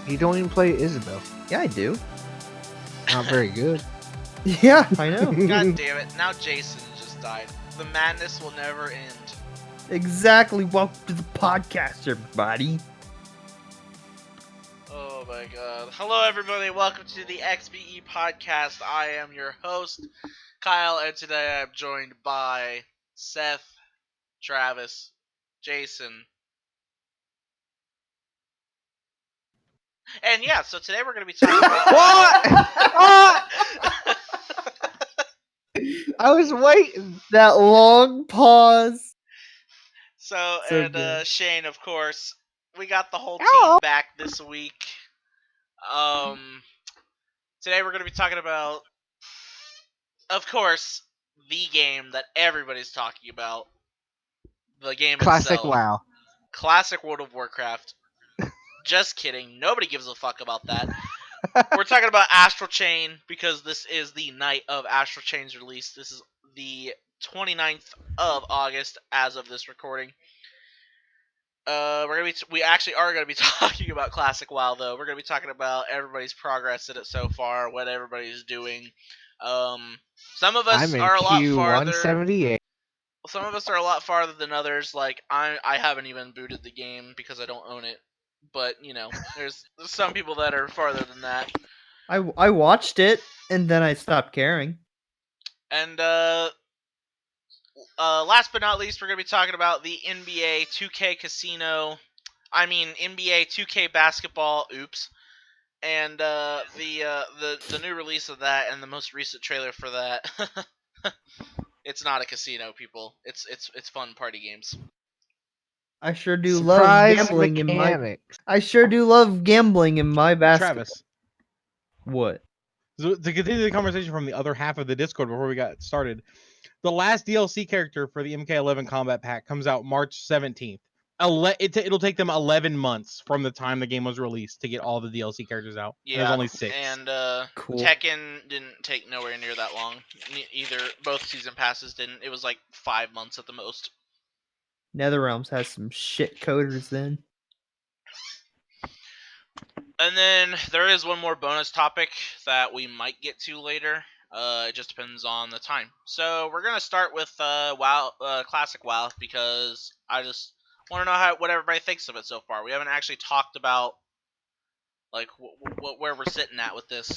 You don't even play Isabel. Yeah, I do. Not very good. Yeah, I know. God damn it, now Jason just died. The madness will never end. Exactly. Welcome to the podcast, everybody. Oh my god. Hello everybody, welcome to the XVE Podcast. I am your host, Kyle, and today I'm joined by Seth, Travis, Jason. And yeah, so today we're going to be talking about... What? I was waiting. That long pause. So So good. Shane, of course, we got the whole Hello. team back this week. Today we're going to be talking about, of course, the game that everybody's talking about. The game Classic itself. WoW. Classic World of Warcraft. Just kidding. Nobody gives a fuck about that. We're talking about Astral Chain because this is the night of Astral Chain's release. This is the 29th of August as of this recording. We actually are gonna be talking about Classic WoW though. We're gonna be talking about everybody's progress in it so far, what everybody's doing. Some of us I'm in are a lot farther. Q178. Some of us are a lot farther than others. Like I haven't even booted the game because I don't own it. But you know, there's some people that are farther than that. I watched it and then I stopped caring. And last but not least, we're gonna be talking about the NBA 2K Casino. I mean NBA 2K Basketball. Oops. And the new release of that and the most recent trailer for that. It's not a casino, people. It's fun party games. I sure do Surprise love gambling mechanics. I sure do love gambling in my basketball. Travis, What? so to continue the conversation from the other half of the Discord before we got started, the last DLC character for the MK11 Combat Pack comes out March 17th. It'll take them 11 months from the time the game was released to get all the DLC characters out. Yeah, There's only 6. And Cool. Tekken didn't take nowhere near that long. Either both season passes didn't. It was like 5 months at the most. NetherRealms has some shit coders then. And then there is one more bonus topic that we might get to later. It just depends on the time. So we're gonna start with WoW, Classic WoW, because I just want to know what everybody thinks of it so far. We haven't actually talked about like where we're sitting at with this.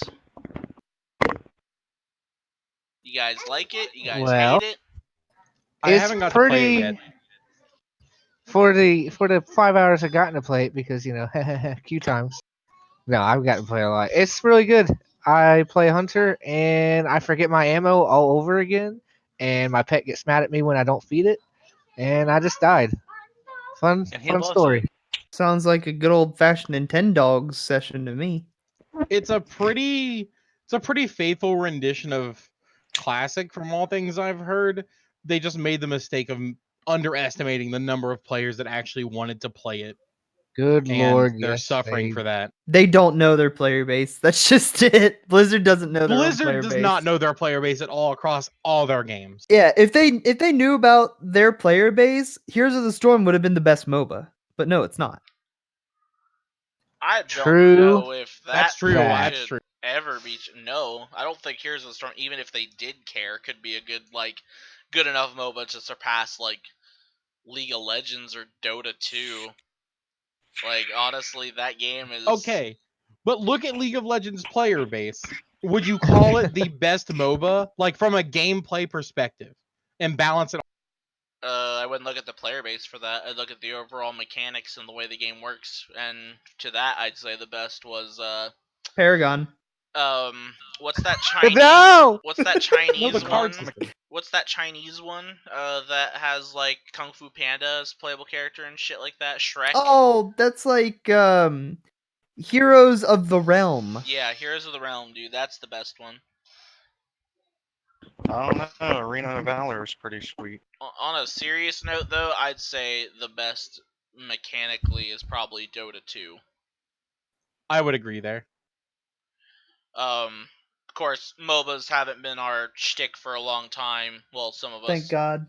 You guys like it? You guys hate it? I It's haven't got to play pretty. it yet. For the 5 hours I've gotten to play it, because Q times. No, I've gotten to play a lot. It's really good. I play Hunter and I forget my ammo all over again, and my pet gets mad at me when I don't feed it, and I just died. Fun story. Sounds like a good old fashioned Nintendogs session to me. It's a pretty faithful rendition of Classic from all things I've heard. They just made the mistake of underestimating the number of players that actually wanted to play it. Good And lord, they're yes, suffering babe. for that. They don't know their player base. That's just it. Blizzard doesn't know their own player Blizzard does base. not know their player base at all across all their games. Yeah, if they knew about their player base, Heroes of the Storm would have been the best MOBA. But no, it's not. I don't True. know if That's true. could That's true. ever be. No, I don't think Heroes of the Storm, even if they did care, could be a good enough MOBA to surpass like League of Legends or Dota 2. Like honestly, that game is Okay, but look at League of Legends player base. Would you call it the best MOBA, like from a gameplay perspective, and balance it? I wouldn't look at the player base for that. I'd look at the overall mechanics and the way the game works. And to that, I'd say the best was Paragon. what's that Chinese? No! What's that Chinese No, the cards. one? What's that Chinese one? That has like Kung Fu Panda as playable character and shit like that. Shrek. Oh, that's like Heroes of the Realm. Yeah, Heroes of the Realm, dude. That's the best one. I don't know. Arena of Valor is pretty sweet. On a serious note, though, I'd say the best mechanically is probably Dota 2. I would agree there. Of course, MOBAs haven't been our shtick for a long time. Well, some of us. Thank God.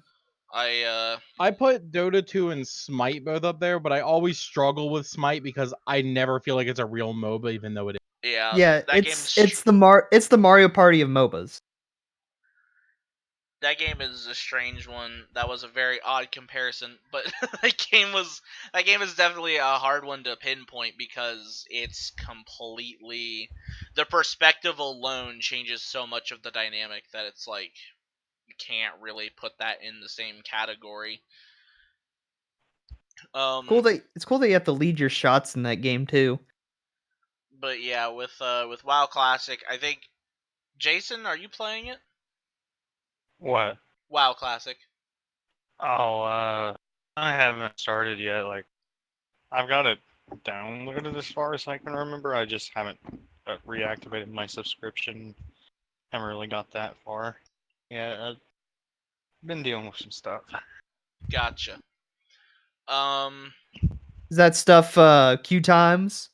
I put Dota 2 and Smite both up there, but I always struggle with Smite because I never feel like it's a real MOBA, even though it is. Yeah, that it's the Mario Party of MOBAs. That game is a strange one. That was a very odd comparison, but that game is definitely a hard one to pinpoint because it's completely, the perspective alone changes so much of the dynamic that it's like you can't really put that in the same category. It's cool that you have to lead your shots in that game too. But yeah, with WoW Classic, I think Jason, are you playing it? What? WoW Classic. Oh, I haven't started yet. Like, I've got it downloaded as far as I can remember. I just haven't reactivated my subscription. Haven't really got that far. Yeah, I've been dealing with some stuff. Gotcha. Is that stuff queue times?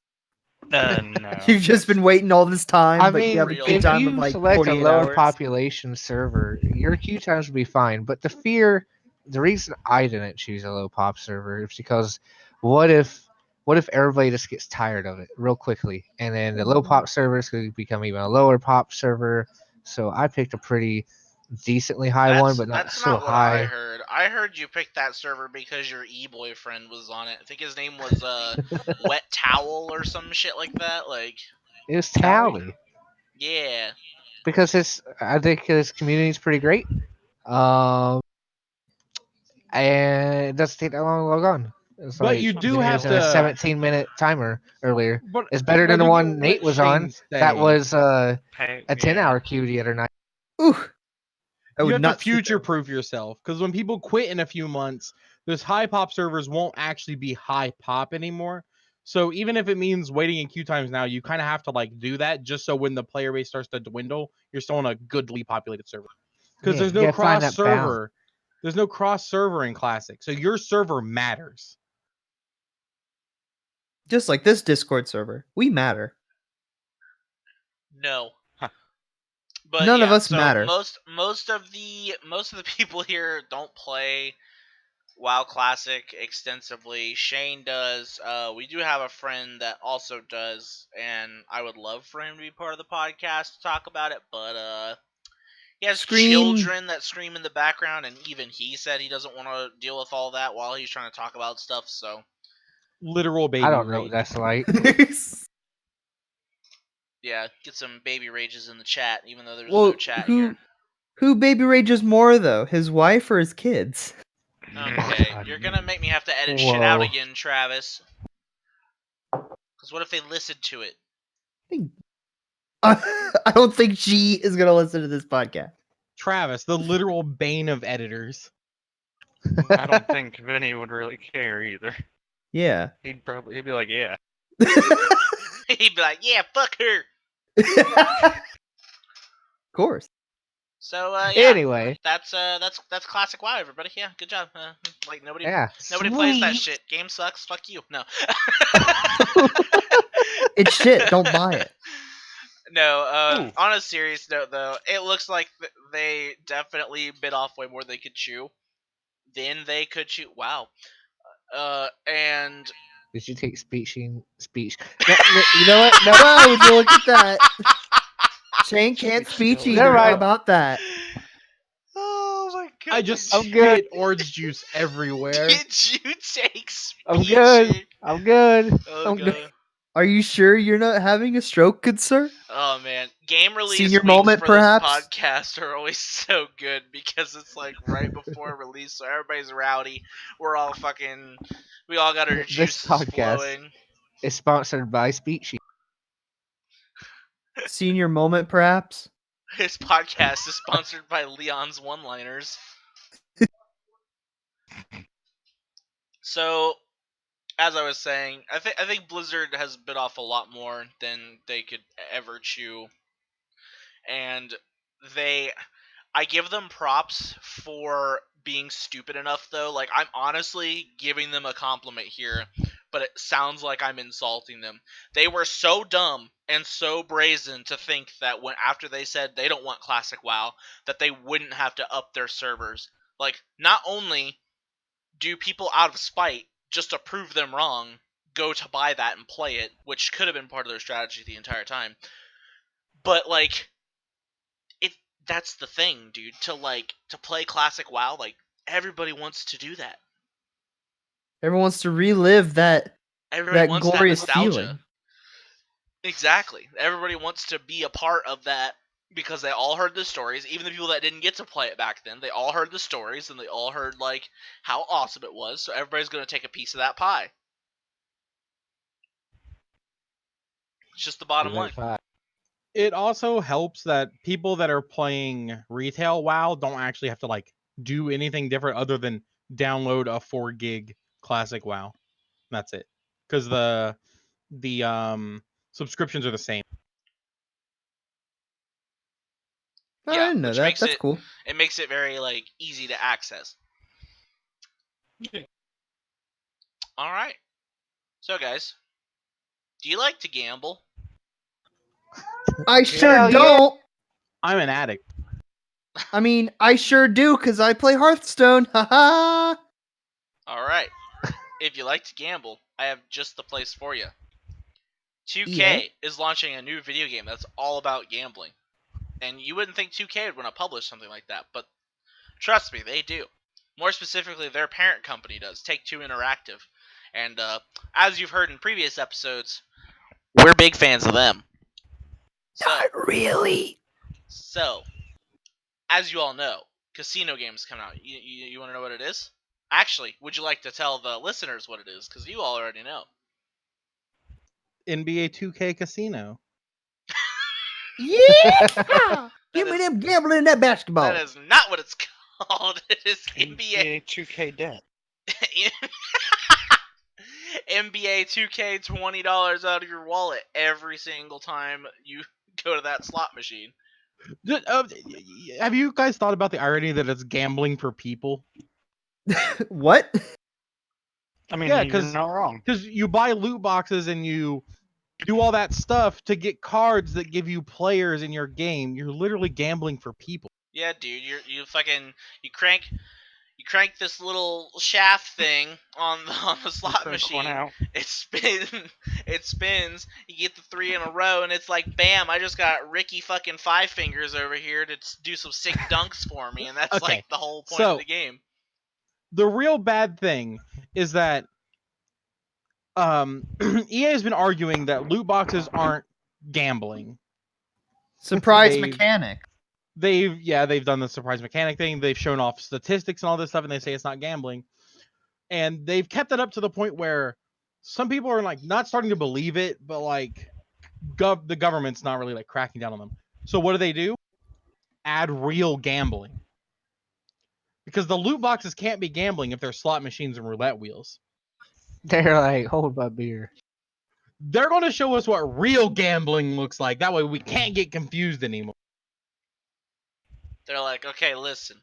No. You've just been waiting all this time, I but you mean, have a real- queue if time of you like select a 48 lower hours. population server, your queue times would be fine. But the reason I didn't choose a low pop server is because what if everybody just gets tired of it real quickly, and then the low pop servers could become even a lower pop server. So I picked a pretty decently high one, but not that's so not what I high. heard. I heard you picked that server because your e-boyfriend was on it. I think his name was Wet Towel or some shit like that. Like, It was Tally yeah. because I think his community is pretty great. And it doesn't take that long to log on. It's But like, you do he have was in a to. 17-minute timer earlier. But It's better I than the do one get Nate what was on. Shane's That saying. was a Hey, 10-hour queue the other night. Ooh, I You would have not to sit there. future-proof yourself because when people quit in a few months, those high pop servers won't actually be high pop anymore. So even if it means waiting in queue times now, you kind of have to like do that just so when the player base starts to dwindle, you're still on a goodly populated server. Because Yeah, there's you no gotta find cross that balance. server. There's no cross server in Classic, so your server matters. Just like this Discord server, we matter. No. Huh. But None of yeah, us so matter. most of the people here don't play WoW Classic extensively. Shane does. We do have a friend that also does, and I would love for him to be part of the podcast to talk about it, but he has Scream. children that scream in the background, and even he said he doesn't want to deal with all that while he's trying to talk about stuff. So Literal baby I don't know rage. what that's like. yeah, get some baby rages in the chat, even though there's Well, no chat here. who baby rages more though, his wife or his kids? Okay, God. you're gonna make me have to edit shit out Whoa. again, Travis. Because what if they listened to it? I don't think she is gonna listen to this podcast. Travis, the literal bane of editors. I don't think Vinny would really care either. Yeah. He'd be like, yeah. He'd be like, "Yeah, fuck her." Of course. So yeah, Anyway, that's classic WoW, everybody. Yeah, good job. Like nobody yeah. plays that sweet. shit. Game sucks. Fuck you. No. It's shit. Don't buy it. No. Ooh. On a serious note, though, it looks like they definitely bit off way more than they could chew. Then they could chew. Wow. And Did you take speech? No, you know what? No. Wow, would you look at that? Shane can't speech Never either. How mind. about that? oh my god. I just I'm good. spit orange juice everywhere. Did you take speech? I'm good. I'm good. Oh I'm god. good. Are you sure you're not having a stroke, good sir? Oh man, game release Senior weeks moment, for perhaps? this podcast are always so good because it's like right before release, so everybody's rowdy. We all got our This juices podcast. flowing. It's sponsored by Speech. Senior moment, perhaps? This podcast is sponsored by Leon's One-Liners. So, as I was saying, I think Blizzard has bit off a lot more than they could ever chew, and I give them props for being stupid enough though. Like, I'm honestly giving them a compliment here, but it sounds like I'm insulting them. They were so dumb and so brazen to think that when after they said they don't want classic WoW, that they wouldn't have to up their servers. Like, not only do people out of spite, just to prove them wrong, go to buy that and play it, which could have been part of their strategy the entire time, but like, it that's the thing, dude. To play classic WoW, like, everybody wants to do that. Everyone wants to relive that Everybody wants that glorious nostalgia. feeling. Exactly. Everybody wants to be a part of that because they all heard the stories. Even the people that didn't get to play it back then, they all heard the stories and they all heard like how awesome it was. So everybody's gonna take a piece of that pie. It's just the bottom line. It also helps that people that are playing retail WoW don't actually have to like do anything different other than download a 4 gig classic WoW. That's it. Because the subscriptions are the same. I Yeah, didn't know which that. makes That's it cool. it makes it very like easy to access. All right. So guys, do you like to gamble? I sure Hell yeah. don't. I'm an addict. I mean, I sure do, because I play Hearthstone. Haha. All right. If you like to gamble, I have just the place for you. 2K Yeah. is launching a new video game that's all about gambling. And you wouldn't think 2K would want to publish something like that, but trust me, they do. More specifically, their parent company does, Take-Two Interactive. And as you've heard in previous episodes, we're big fans of them. Not really. So, as you all know, casino games come out. You want to know what it is? Actually, would you like to tell the listeners what it is? Because you all already know. NBA 2K Casino. Yeah. Give me is- them gambling in that basketball. That is not what it's called. It is NBA NBA 2K debt. NBA 2K $20 out of your wallet every single time you go to that slot machine. Have you guys thought about the irony that it's gambling for people? What? I mean, Yeah, you're 'cause- not wrong. Because you buy loot boxes and you do all that stuff to get cards that give you players in your game. You're literally gambling for people. Yeah, dude, you fucking you crank this little shaft thing on the slot Crank one machine. out. It spins. You get the 3 in a row, and it's like, bam! I just got Ricky fucking Five Fingers over here to do some sick dunks for me, and that's Okay, like the whole point so- of the game. The real bad thing is that EA has been arguing that loot boxes aren't gambling. Surprise They- mechanic. They've done the surprise mechanic thing. They've shown off statistics and all this stuff, and they say it's not gambling. And they've kept it up to the point where some people are like not starting to believe it, but like the government's not really like cracking down on them. So what do? Add real gambling. Because the loot boxes can't be gambling if they're slot machines and roulette wheels. They're like, hold my beer. They're going to show us what real gambling looks like. That way we can't get confused anymore. They're like, okay, listen.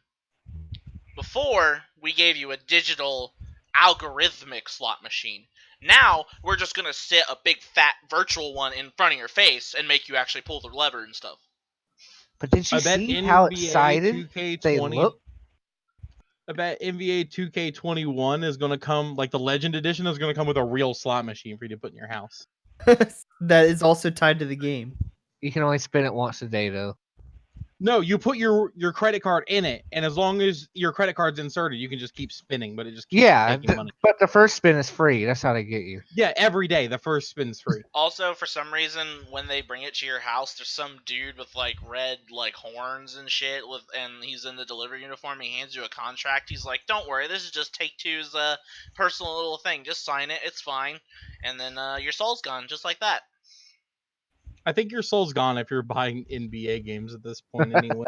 Before, we gave you a digital algorithmic slot machine. Now, we're just going to sit a big fat virtual one in front of your face and make you actually pull the lever and stuff. But did you I bet see how NBA excited 2K20 they look? I bet NBA 2K21 is going to come, like the Legend Edition is going to come with a real slot machine for you to put in your house. That is also tied to the game. You can only spin it once a day, though. No, you put your credit card in it, and as long as your credit card's inserted, you can just keep spinning, but it just keeps Yeah, taking money. but the first spin is free. That's how they get you. Yeah, every day the first spin's free. Also, for some reason, when they bring it to your house, there's some dude with like red like horns and shit, and he's in the delivery uniform. He hands you a contract. He's like, "Don't worry, this is just Take-Two's personal little thing. Just sign it. It's fine." And then your soul's gone, just like that. I think your soul's gone if you're buying NBA games at this point anyway.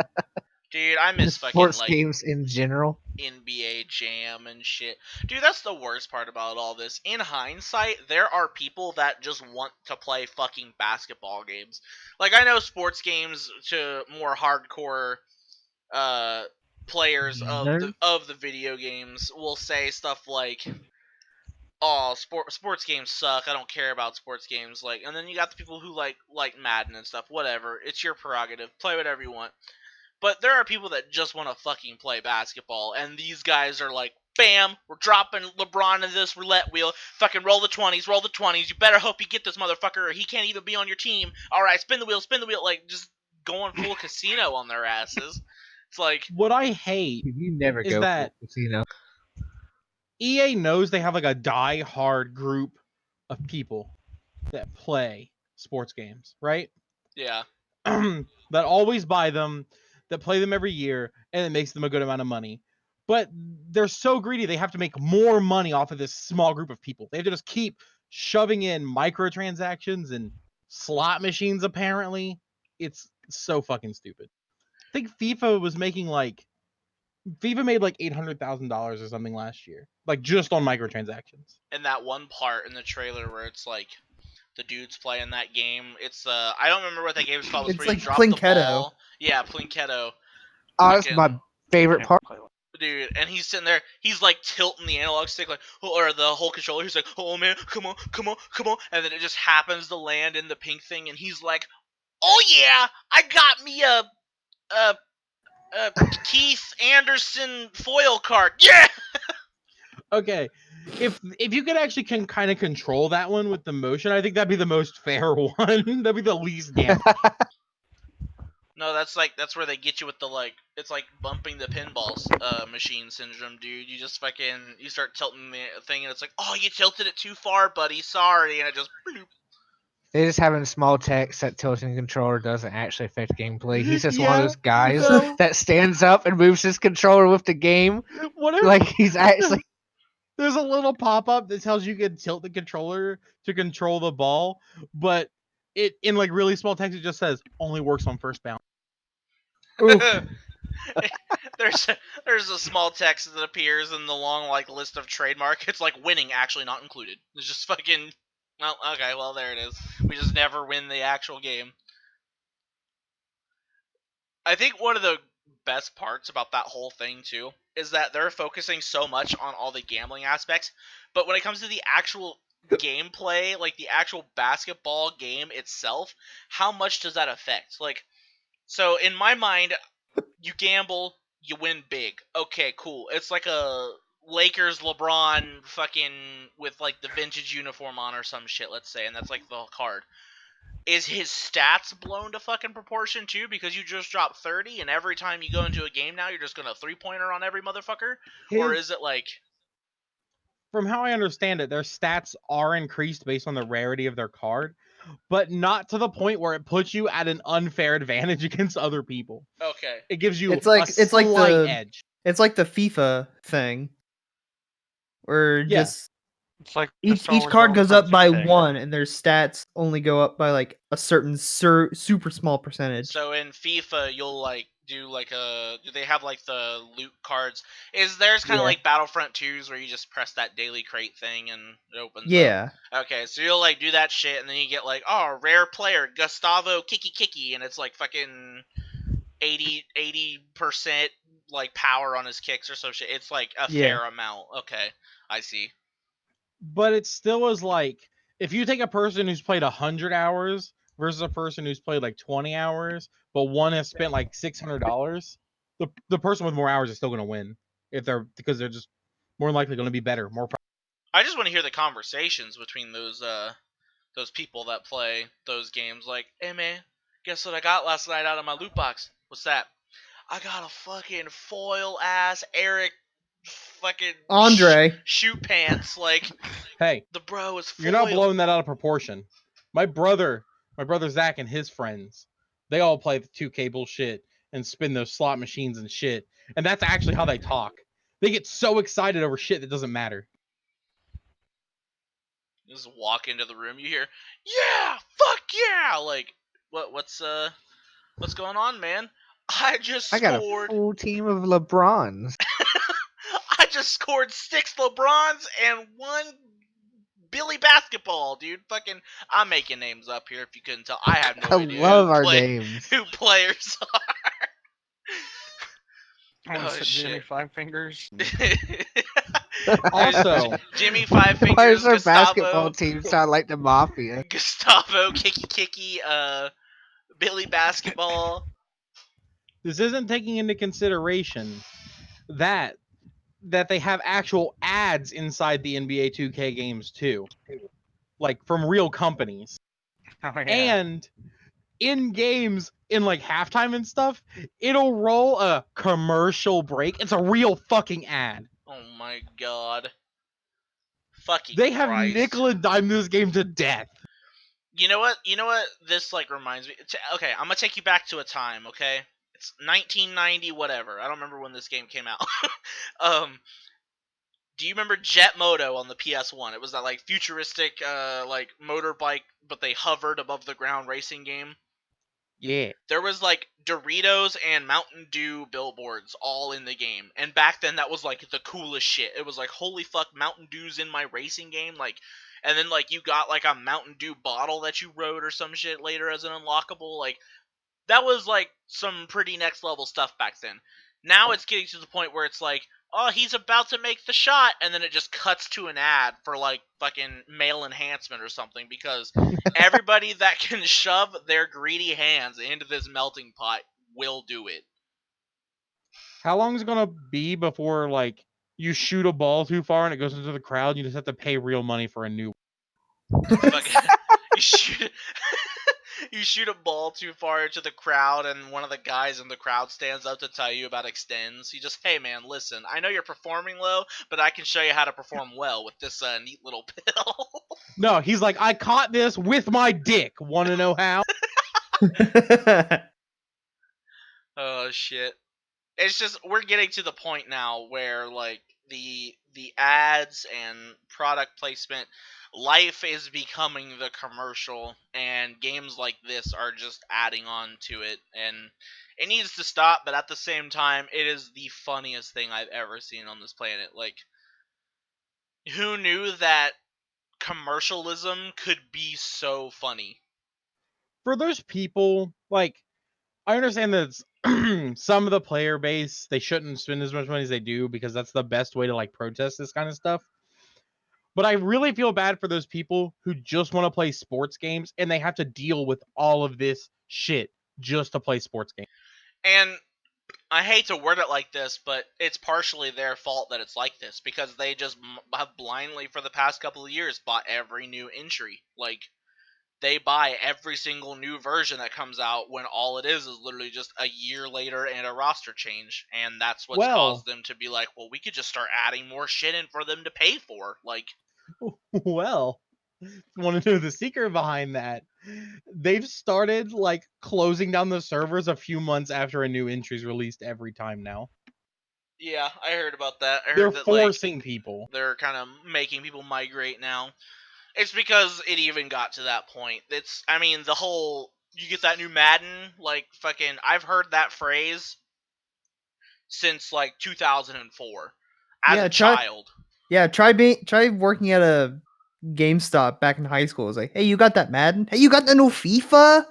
Dude, I miss fucking Sports like games in general. NBA Jam and shit. Dude, that's the worst part about all this. In hindsight, there are people that just want to play fucking basketball games. Like, I know sports games to more hardcore uh players Nerds? of the video games will say stuff like, "Oh, sports games suck. I don't care about sports games." Like, and then you got the people who like Madden and stuff. Whatever, it's your prerogative. Play whatever you want. But there are people that just want to fucking play basketball, and these guys are like, "Bam, we're dropping LeBron in this roulette wheel. Fucking roll the 20s, roll the 20s. You better hope you get this motherfucker, or he can't even be on your team. All right, spin the wheel, spin the wheel." Like, just going full casino on their asses. It's like, What I hate You never is go that for casino. EA knows they have like a die-hard group of people that play sports games, right? yeah. That always buy them, that play them every year, and it makes them a good amount of money. But they're so greedy, they have to make more money off of this small group of people. They have to just keep shoving in microtransactions and slot machines, apparently. It's so fucking stupid. I think FIFA made like $800,000 or something last year, like just on microtransactions. And that one part in the trailer where it's like the dudes playing that game. It's I don't remember what that game is called. It's where you like drop the Plinketto. ball. Yeah, Plinketto. Oh, that's my Fucking favorite part. dude, and he's sitting there. He's like tilting the analog stick, like, or the whole controller. He's like, "Oh man, come on, come on, come on!" And then it just happens to land in the pink thing, and he's like, "Oh yeah, I got me a Keith Anderson foil card. Yeah." Okay, if you could actually kind of control that one with the motion, I think that'd be the most fair one. That'd be the least damage. No, that's where they get you with the like. It's like bumping the pinball machine syndrome, dude. You just fucking you start tilting the thing, and it's like, "Oh, you tilted it too far, buddy. Sorry," and it just. Bloop. They just having small text that tilting controller doesn't actually affect gameplay. He's just one of Yeah, those guys so- that stands up and moves his controller with the game. Whatever. Like he's actually There's a little pop-up that tells you can tilt the controller to control the ball, but it in like really small text it just says only works on first bounce. there's a small text that appears in the long like list of trademark. It's like winning actually not included. It's just fucking. Well, okay, well there it is. We just never win the actual game. I think one of the best parts about that whole thing too is that they're focusing so much on all the gambling aspects, but when it comes to the actual gameplay, like the actual basketball game itself, how much does that affect? Like, so in my mind, you gamble, you win big. Okay, cool. It's like a Lakers LeBron fucking with like the vintage uniform on or some shit, let's say, and that's like the card. Is his stats blown to fucking proportion too because you just dropped 30 and every time you go into a game now you're just gonna three-pointer on every motherfucker? Or is it like, From how I understand it, their stats are increased based on the rarity of their card, but not to the point where it puts you at an unfair advantage against other people. okay, It gives you It's like a it's like slight the edge. it's like the FIFA thing, where Yeah. just It's like the each Star Wars card goes up by Battlefront 2K. 1, and their stats only go up by like a certain super small percentage. so in FIFA you'll like do like do they have like the loot cards? Is theirs kind of Yeah. like Battlefront 2's where you just press that daily crate thing and it opens up? Yeah, Okay, so you'll like do that shit, and then you get like, oh, rare player Gustavo Kiki, and it's like fucking 80% like power on his kicks or some shit. It's like a Yeah. fair amount. Okay, I see. But it still is like if you take a person who's played 100 hours versus a person who's played like 20 hours, but one has spent like $600, the person with more hours is still going to win because they're just more likely going to be better, more. I just want to hear the conversations between those people that play those games. Like, hey man, guess what I got last night out of my loot box? What's that? I got a fucking foil ass Eric fucking Andre. shoot pants. Like, Hey, the bro is foil. you're not blowing that out of proportion. My brother Zach and his friends, they all play the 2K bullshit and spin those slot machines and shit. And that's actually how they talk. They get so excited over shit that doesn't matter. You just walk into the room, you hear, yeah, fuck yeah, like, what's going on, man? I just I got a scored. full team of LeBrons. I just scored 6 LeBrons and 1 Billy Basketball, dude. Fucking, I'm making names up here if you couldn't tell. I have no I idea love our names. who players are. I want Oh to Jimmy shit. Five Fingers. Also, Jimmy Five Why Fingers, does our basketball Gustavo, team sound like the mafia? Gustavo, Kiki, Billy Basketball. this isn't taking into consideration that they have actual ads inside the NBA 2K games too, like from real companies. Oh yeah. And in games, in like halftime and stuff, it'll roll a commercial break. It's a real fucking ad. Oh my god. Fucking They have Christ. nickel and dime this game to death. You know what? This like reminds me. Okay, I'm gonna take you back to a time. Okay, it's 1990, whatever. I don't remember when this game came out. Do you remember Jet Moto on the PS1? It was that like futuristic, like motorbike, but they hovered above the ground racing game. Yeah. There was like Doritos and Mountain Dew billboards all in the game, and back then that was like the coolest shit. It was like, holy fuck, Mountain Dew's in my racing game, like. And then like you got like a Mountain Dew bottle that you rode or some shit later as an unlockable. Like that was like some pretty next level stuff back then. Now it's getting to the point where it's like, oh, he's about to make the shot, and then it just cuts to an ad for like fucking male enhancement or something, because everybody that can shove their greedy hands into this melting pot will do it. How long is it gonna be before like you shoot a ball too far and it goes into the crowd? And you just have to pay real money for a new. Fucking, you shoot. You shoot a ball too far into the crowd, and one of the guys in the crowd stands up to tell you about extends. He just, hey man, listen, I know you're performing low, but I can show you how to perform well with this neat little pill. No, he's like, I caught this with my dick. Want to know how? Oh shit. It's just we're getting to the point now where like the ads and product placement, life is becoming the commercial, and games like this are just adding on to it, and it needs to stop. But at the same time, it is the funniest thing I've ever seen on this planet. Like, who knew that commercialism could be so funny? For those people, like, I understand that it's some of the player base, they shouldn't spend as much money as they do because that's the best way to like protest this kind of stuff. But I really feel bad for those people who just want to play sports games and they have to deal with all of this shit just to play sports games. And I hate to word it like this, but it's partially their fault that it's like this, because they just have blindly for the past couple of years bought every new entry. Like, they buy every single new version that comes out when all it is literally just a year later and a roster change. And that's what's caused them to be like, well, we could just start adding more shit in for them to pay for. Like, well, want to know the secret behind that? They've started like closing down the servers a few months after a new entry is released every time now. yeah, I heard about that. I heard They're that forcing people. They're kind of making people migrate now. It's because it even got to that point. It's, I mean, the whole, you get that new Madden, like, fucking, I've heard that phrase since, like, 2004. As a child. Yeah, try working at a GameStop back in high school. It's like, hey, you got that Madden? Hey, you got the new FIFA?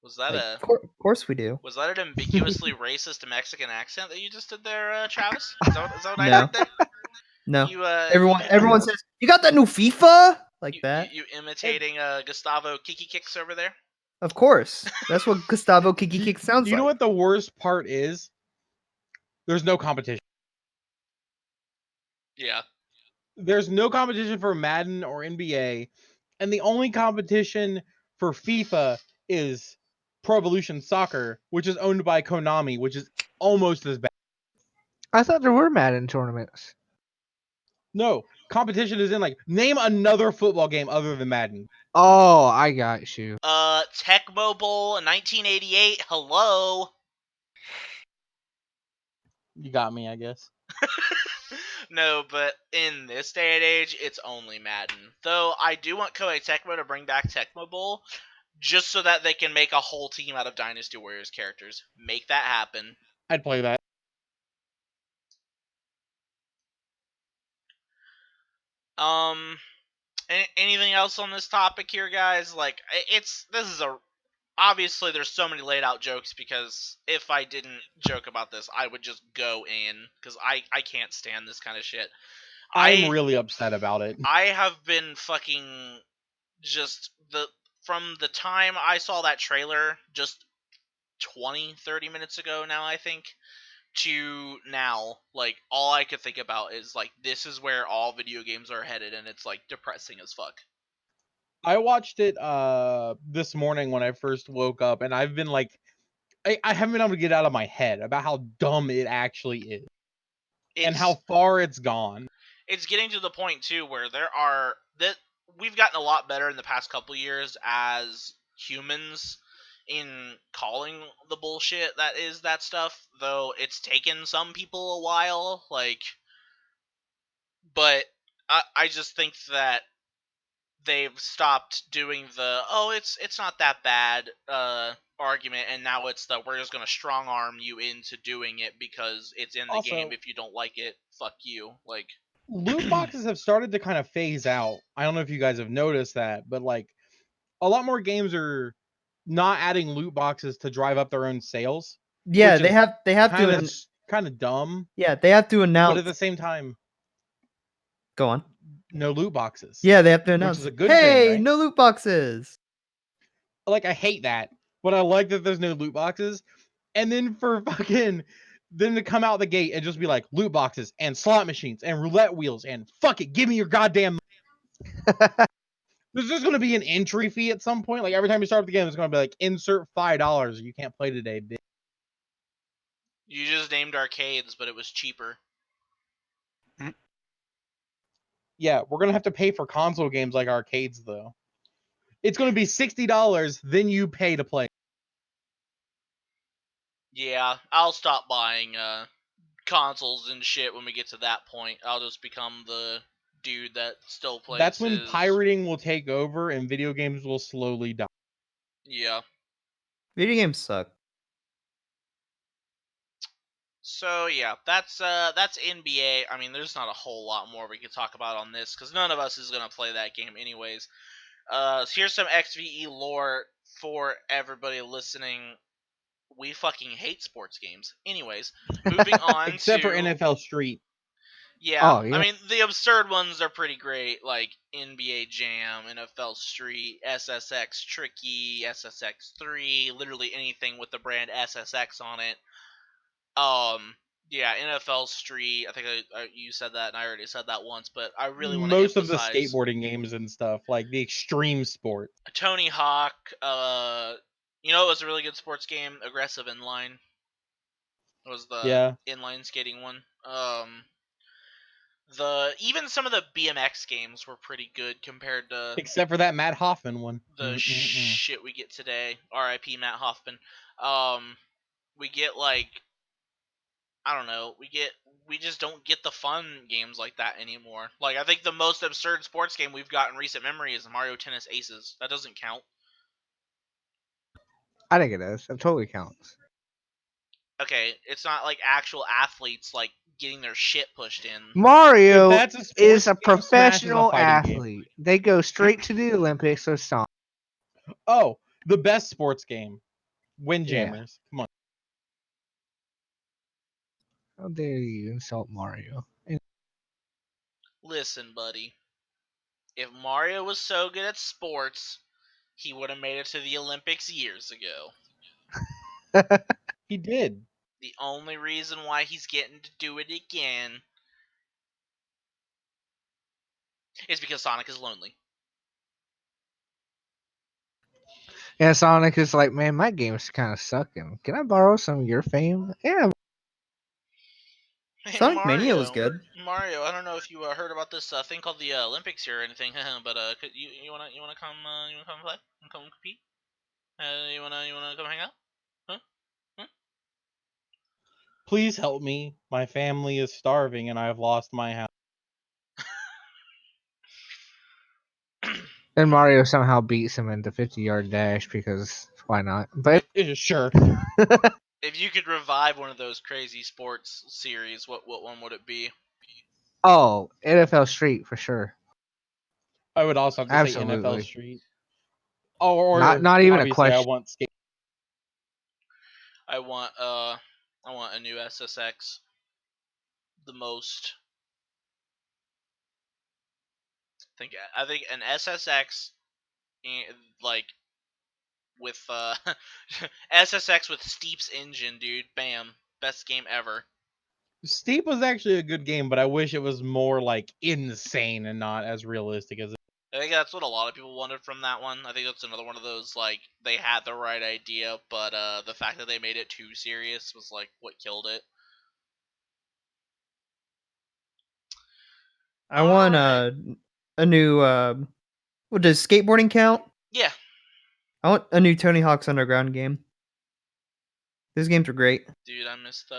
Was that Like, of course we do. Was that an ambiguously racist Mexican accent that you just did there, Travis? Is that what I No. heard there? No. You, Everyone says, you got that new FIFA? Like that. You imitating Gustavo Kiki Kicks over there? Of course. That's what Gustavo Kiki Kick sounds like. You know what the worst part is? There's no competition. Yeah. There's no competition for Madden or NBA, and the only competition for FIFA is Pro Evolution Soccer, which is owned by Konami, which is almost as bad. I thought there were Madden tournaments. No, competition is in like, name another football game other than Madden. Oh, I got you. Tecmo Bowl 1988. Hello. You got me, I guess. No, but in this day and age, it's only Madden. Though I do want Koei Tecmo to bring back Tecmo Bowl, just so that they can make a whole team out of Dynasty Warriors characters. Make that happen. I'd play that. Anything else on this topic here, guys? Like, obviously there's so many laid out jokes, because if I didn't joke about this, I would just go in, because I can't stand this kind of shit. I'm really upset about it. I have been fucking just from the time I saw that trailer just 20-30 minutes ago now, I think, to now, like, all I could think about is, like, this is where all video games are headed, and it's, like, depressing as fuck. I watched it this morning when I first woke up, and I've been like, I haven't been able to get out of my head about how dumb it actually is and how far it's gone. It's getting to the point too where we've gotten a lot better in the past couple years as humans in calling the bullshit that is that stuff, though it's taken some people a while, like, but I just think that they've stopped doing the it's not that bad argument, and now it's the we're just gonna strong arm you into doing it because it's in the Also, game. If you don't like it, fuck you. Like, loot boxes have started to kind of phase out. I don't know if you guys have noticed that, but like a lot more games are not adding loot boxes to drive up their own sales. Yeah, which they is have to. kind of dumb. Yeah, they have to announce. But at the same time, go on. No loot boxes. Yeah, they have to announce. Which is a good hey, thing, right? no loot boxes. Like, I hate that, but I like that there's no loot boxes. And then for fucking them to come out the gate and just be like, loot boxes and slot machines and roulette wheels and fuck it, give me your goddamn. There's just going to be an entry fee at some point. Like, every time you start up the game, it's going to be like, insert $5. You can't play today, bitch. you just named arcades, but it was cheaper. Yeah, we're going to have to pay for console games like arcades, though. It's going to be $60, then you pay to play. Yeah, I'll stop buying consoles and shit when we get to that point. I'll just become the dude that still plays. That's when pirating will take over and video games will slowly die. Yeah. Video games suck. So yeah, that's NBA. I mean, there's not a whole lot more we could talk about on this because none of us is gonna play that game anyways. So here's some XVE lore for everybody listening. We fucking hate sports games. Anyways, moving on. Except for NFL Street. Yeah, Oh, yeah. I mean, the absurd ones are pretty great, like NBA Jam, NFL Street, SSX Tricky, SSX3, literally anything with the brand SSX on it. Yeah, NFL Street. I think you said that, and I already said that once, but I really want to Most of emphasize the skateboarding games and stuff, like the extreme sport. Tony Hawk. You know, it was a really good sports game. Aggressive Inline. It was the inline skating one. Even some of the BMX games were pretty good compared to except for that Matt Hoffman one. The shit we get today. R.I.P. Matt Hoffman. We get like, I don't know. We just don't get the fun games like that anymore. Like, I think the most absurd sports game we've got in recent memory is Mario Tennis Aces. That doesn't count. I think it does. It totally counts. Okay, it's not like actual athletes like getting their shit pushed in. Mario If that's a sports is a game, Smash is a professional fighting game. athlete. They go straight to the Olympics, so stop. Oh, the best sports game. Windjammers. Come on. How dare you insult Mario? Listen, buddy. If Mario was so good at sports, he would have made it to the Olympics years ago. He did. The only reason why he's getting to do it again is because Sonic is lonely. Yeah, Sonic is like, man, my game's kind of sucking. Can I borrow some of your fame? Yeah. Hey, Sonic Mania was good. Mario, I don't know if you heard about this thing called the Olympics here or anything, but you wanna come play? Come compete? You wanna come hang out? Huh? Please help me. My family is starving and I've lost my house. And Mario somehow beats him in the 50-yard dash because why not? But Sure. If you could revive one of those crazy sports series, what one would it be? oh, NFL Street for sure. I would also have to say NFL Absolutely. Street. Oh, or Not even a obviously I question. want skate. I want a new SSX the most. I think an SSX like with SSX with Steep's engine, dude. Bam, best game ever. Steep was actually a good game, but I wish it was more like insane and not as realistic as it. I think that's what a lot of people wanted from that one. I think that's another one of those, like, they had the right idea, but the fact that they made it too serious was like what killed it. I want Alright. a new what does skateboarding count? Yeah, I want a new Tony Hawk's Underground game. Those games are great. dude, I missed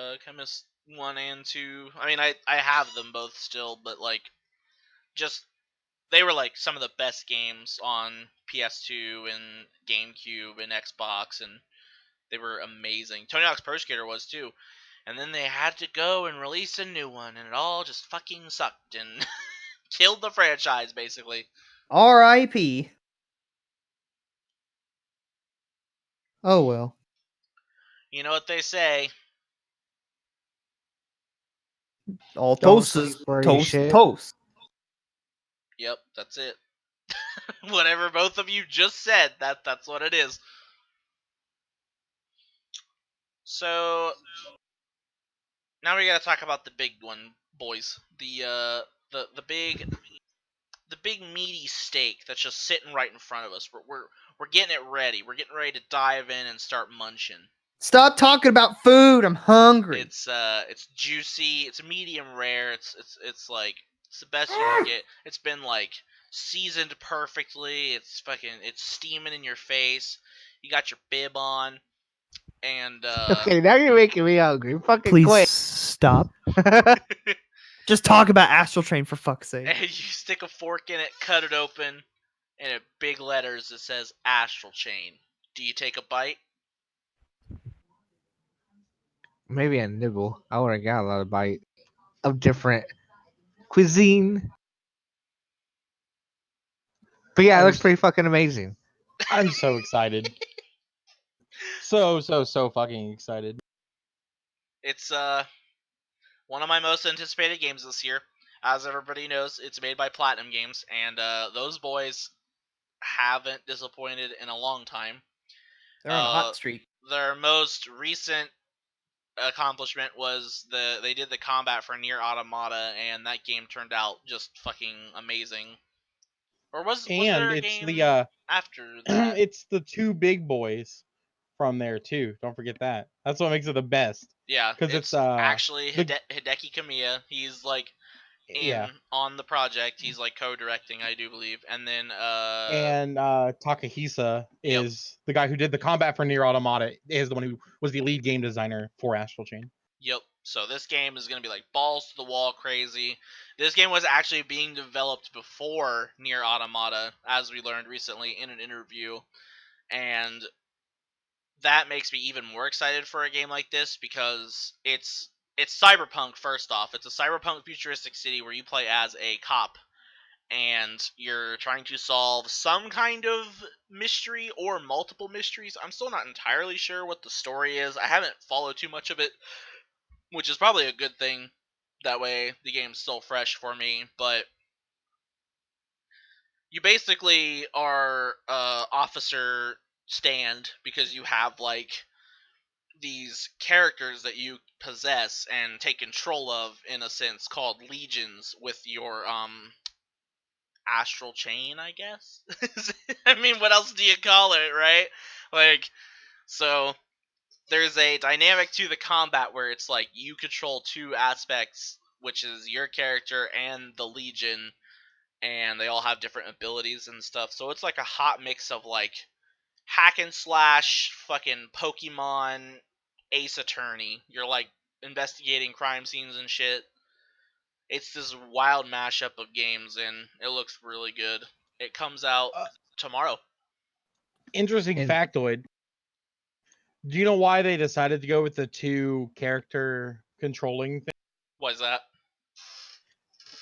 1 and 2. I mean, I have them both still, but like, just they were like some of the best games on PS2 and GameCube and Xbox, and they were amazing. Tony Hawk's Pro Skater was too. And then they had to go and release a new one, and it all just fucking sucked and killed the franchise, basically. R.I.P. Oh well. You know what they say. All Don't toast sleep is where you toast shit. toast. Yep, that's it. Whatever both of you just said, that's what it is. So now we gotta talk about the big one, boys. The big meaty steak that's just sitting right in front of us. We're getting it ready. We're getting ready to dive in and start munching. Stop talking about food. I'm hungry. It's juicy. It's medium rare. It's like it's the best you can get. It's been like seasoned perfectly. It's steaming in your face. You got your bib on, and Okay, now you're making me hungry. Fucking Please quit. stop. Just talk about Astral Train for fuck's sake. and you stick a fork in it, cut it open, and in big letters it says Astral Chain. Do you take a bite? Maybe a nibble. I already got a lot of bite of different cuisine. But yeah, it looks pretty fucking amazing. I'm so excited. So fucking excited. It's one of my most anticipated games this year. As everybody knows, it's made by Platinum Games, and those boys haven't disappointed in a long time. They're on a hot streak. Their most recent accomplishment was they did the combat for Nier Automata, and that game turned out just fucking amazing. Or was there And a it's game the after that? it's the two big boys from there too. Don't forget that. That's what makes it the best. Yeah, 'Cause it's it's, actually the- Hideki Kamiya. He's like Yeah. on the project. He's like co-directing, I do believe. And then And Takahisa Yep. is the guy who did the combat for Nier Automata. Is the one who was the lead game designer for Astral Chain. Yep. So this game is going to be like balls to the wall crazy. This game was actually being developed before Nier Automata, as we learned recently in an interview. And that makes me even more excited for a game like this because it's cyberpunk. First off, it's a cyberpunk futuristic city where you play as a cop and you're trying to solve some kind of mystery or multiple mysteries. I'm still not entirely sure what the story is. I haven't followed too much of it, which is probably a good thing. That way the game's still fresh for me. But you basically are officer stand because you have like these characters that you possess and take control of, in a sense, called legions with your astral chain, I guess. I mean, what else do you call it, right? Like, so there's a dynamic to the combat where it's like you control two aspects, which is your character and the legion, and they all have different abilities and stuff. So it's like a hot mix of like hack and slash, fucking Pokemon, Ace Attorney. You're like investigating crime scenes and shit. It's this wild mashup of games, and it looks really good. It comes out tomorrow. Interesting And- factoid. Do you know why they decided to go with the 2 character controlling thing? What is that?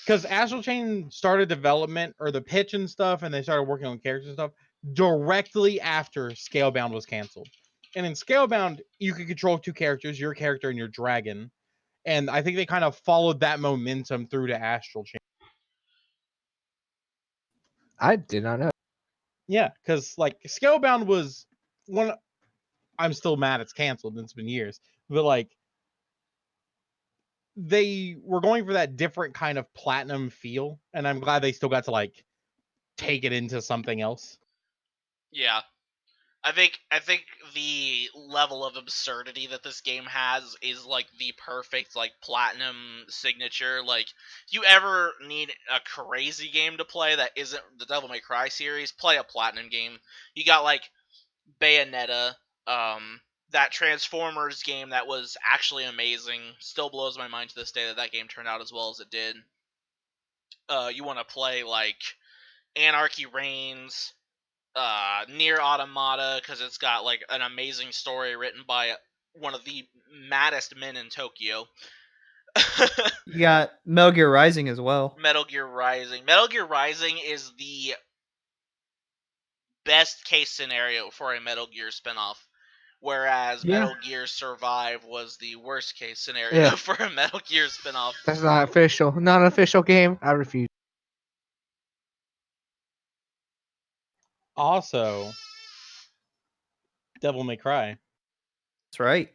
Because Astral Chain started development or the pitch and stuff, and they started working on character stuff directly after Scalebound was canceled. And in Scalebound, you could control 2 characters, your character and your dragon. And I think they kind of followed that momentum through to Astral Chain. I did not know. Yeah, because like Scalebound was one. I'm still mad it's canceled. And it's been years, but like they were going for that different kind of platinum feel, and I'm glad they still got to like take it into something else. Yeah. I think the level of absurdity that this game has is like the perfect like platinum signature. Like, if you ever need a crazy game to play that isn't the Devil May Cry series, play a platinum game. You got like Bayonetta, that Transformers game that was actually amazing. Still blows my mind to this day that that game turned out as well as it did. You want to play like Anarchy Reigns, Near Automata, because it's got like an amazing story written by one of the maddest men in Tokyo. You got Metal Gear Rising as well. Metal Gear Rising. Metal Gear Rising is the best case scenario for a Metal Gear spinoff, whereas Yeah. Metal Gear Survive was the worst case scenario Yeah. for a Metal Gear spinoff. That's not official. Not an official game. I refuse. Also, Devil May Cry. That's right.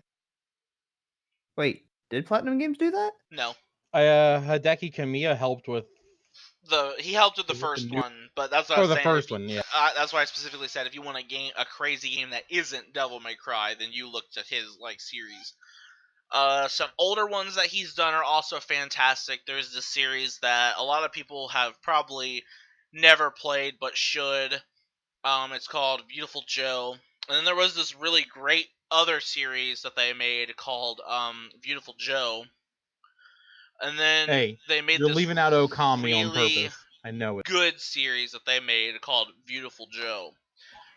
Wait, did Platinum Games do that? No, Hideki Kamiya helped with he helped with the Is it the first new- one, but that's what I or was the saying. first If you- one, yeah. That's why I specifically said if you want a crazy game that isn't Devil May Cry, then you look to his like series. Some older ones that he's done are also fantastic. There's this series that a lot of people have probably never played but should. It's called Beautiful Joe. And then there was this really great other series that they made called Beautiful Joe. And then Hey, they made you're this leaving out Okami on really purpose. I know it. good series that they made called Beautiful Joe.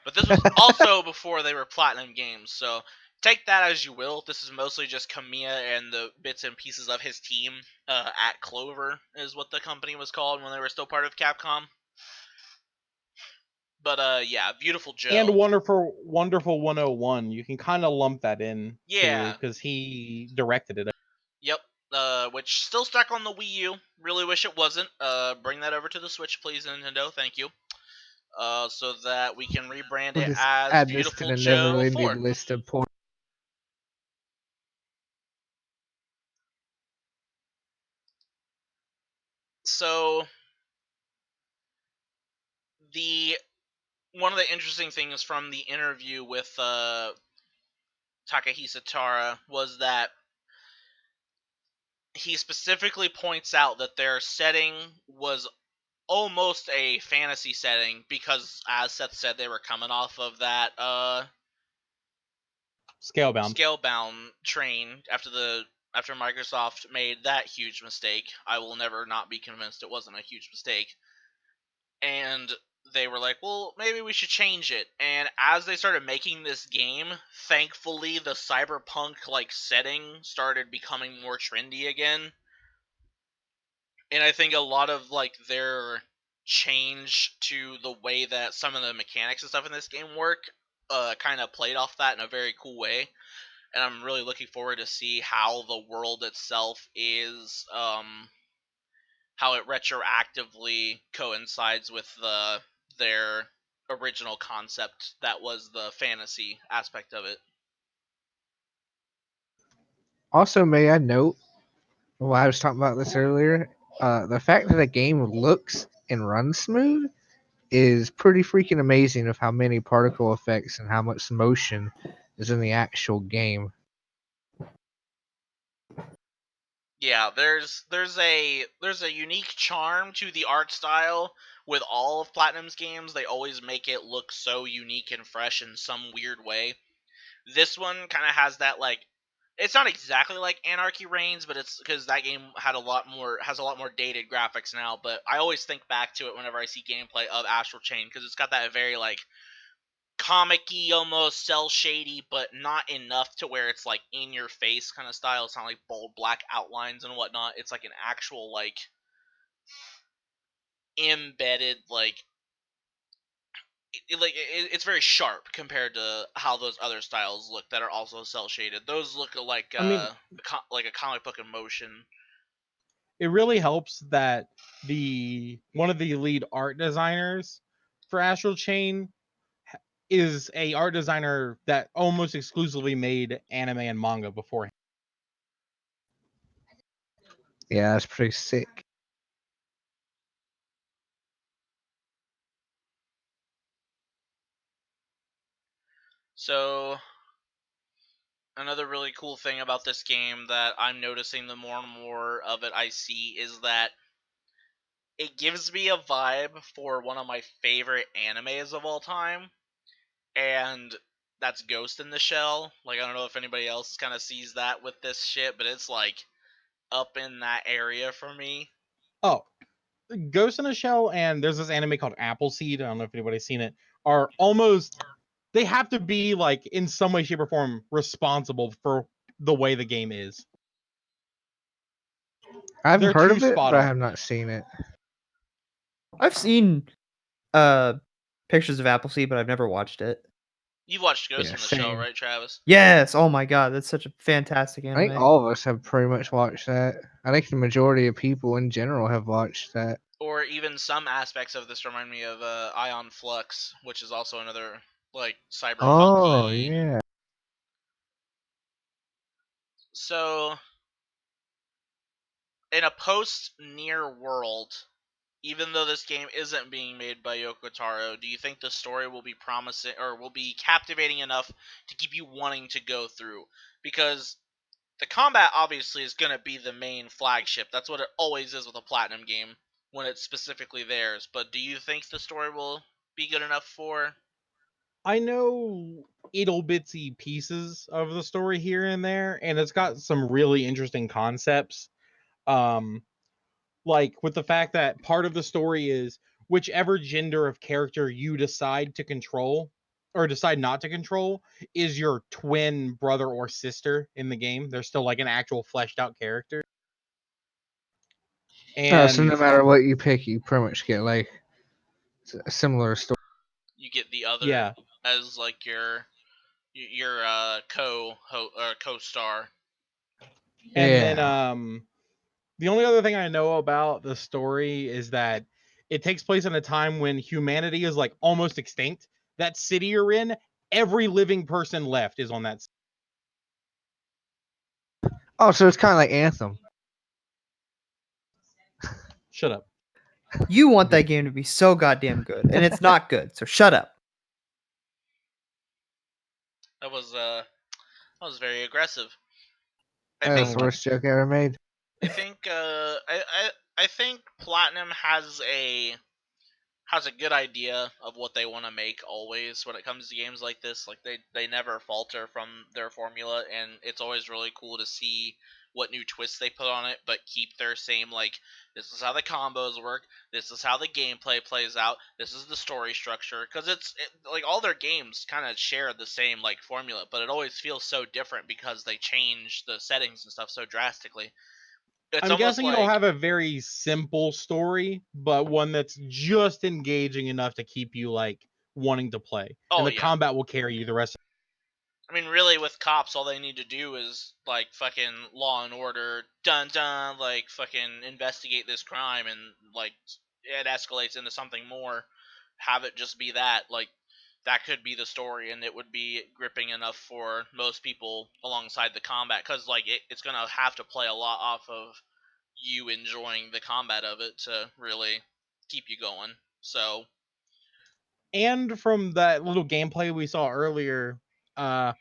But this was also before they were Platinum Games, so take that as you will. This is mostly just Kamiya and the bits and pieces of his team. At Clover is what the company was called when they were still part of Capcom. But yeah, Beautiful Joe. And Wonderful 101. You can kind of lump that in. Yeah. Because he directed it. Yep. Which still stuck on the Wii U. Really wish it wasn't. Bring that over to the Switch, please, Nintendo. Thank you. So that we can rebrand We'll it just as add this to Beautiful the Joe never 4. ending list of porn. So one of the interesting things from the interview with Takahisa Tara was that he specifically points out that their setting was almost a fantasy setting because, as Seth said, they were coming off of that Scalebound train after Microsoft made that huge mistake. I will never not be convinced it wasn't a huge mistake. And they were like, well, maybe we should change it. And as they started making this game, thankfully the cyberpunk like setting started becoming more trendy again. And I think a lot of like their change to the way that some of the mechanics and stuff in this game work kind of played off that in a very cool way. And I'm really looking forward to see how the world itself is how it retroactively coincides with their original concept that was the fantasy aspect of it. Also, may I note, while I was talking about this earlier, the fact that a game looks and runs smooth is pretty freaking amazing of how many particle effects and how much motion is in the actual game. Yeah, there's a unique charm to the art style with all of Platinum's games. They always make it look so unique and fresh in some weird way. This one kind of has that like It's not exactly like Anarchy Reigns, but it's because that game has a lot more dated graphics now. But I always think back to it whenever I see gameplay of Astral Chain because it's got that very like comic-y, almost cell shady, but not enough to where it's like in your face kind of style. It's not like bold black outlines and whatnot. It's like an actual like embedded like it's very sharp compared to how those other styles look that are also cell shaded. Those look like I mean, like a comic book in motion. it really helps that one of the lead art designers for Astral Chain is a art designer that almost exclusively made anime and manga beforehand. Yeah, that's pretty sick. So another really cool thing about this game that I'm noticing the more and more of it I see is that it gives me a vibe for one of my favorite animes of all time, and that's Ghost in the Shell. Like, I don't know if anybody else kind of sees that with this shit, but it's like up in that area for me. Oh, Ghost in a Shell and there's this anime called Appleseed. I don't know if anybody's seen it. Are almost they have to be like in some way, shape, or form responsible for the way the game is. I've They're heard too of it, spot but I on. have not seen it. I've seen pictures of Appleseed, but I've never watched it. You've watched Ghost Yeah, in the Shell, same. right, Travis? Yes. Oh my god, that's such a fantastic I think anime. all of us have pretty much watched that. I think the majority of people in general have watched that. Or even some aspects of this remind me of Ion Flux, which is also another like Oh, cyberpunk-y. yeah. So, in a post-near world, even though this game isn't being made by Yoko Taro, do you think the story will be promising or will be captivating enough to keep you wanting to go through? Because the combat obviously is going to be the main flagship. That's what it always is with a Platinum game when it's specifically theirs. But do you think the story will be good enough for? I know ittle bitsy pieces of the story here and there, and it's got some really interesting concepts. Um, like with the fact that part of the story is whichever gender of character you decide to control or decide not to control is your twin brother or sister in the game. They're still like an actual fleshed out character. Oh, so And no matter what you pick, you pretty much get like a similar story. You get the other yeah, as like your co-star. and then Yeah. the only other thing I know about the story is that it takes place in a time when humanity is like almost extinct. That city you're in, every living person left is on that city. Oh, so it's kind of like Anthem. Shut up. You want that game to be so goddamn good, and it's not good. So shut up. That was very aggressive. I That's think the worst joke I ever made. I think Platinum has a good idea of what they want to make always when it comes to games like this. Like they never falter from their formula, and it's always really cool to see what new twists they put on it, but keep their same like this is how the combos work, this is how the gameplay plays out, this is the story structure. Because like all their games kind of share the same like formula, but it always feels so different because they change the settings and stuff so drastically. It's I'm almost guessing it'll like have a very simple story, but one that's just engaging enough to keep you like wanting to play. And oh the yeah. combat will carry you the rest. I mean, really, with cops, all they need to do is like fucking Law and Order, dun dun, like fucking investigate this crime, and like it escalates into something more. Have it just be that, like that could be the story, and it would be gripping enough for most people alongside the combat, because like it's gonna have to play a lot off of you enjoying the combat of it to really keep you going. So And from that little gameplay we saw earlier, uh,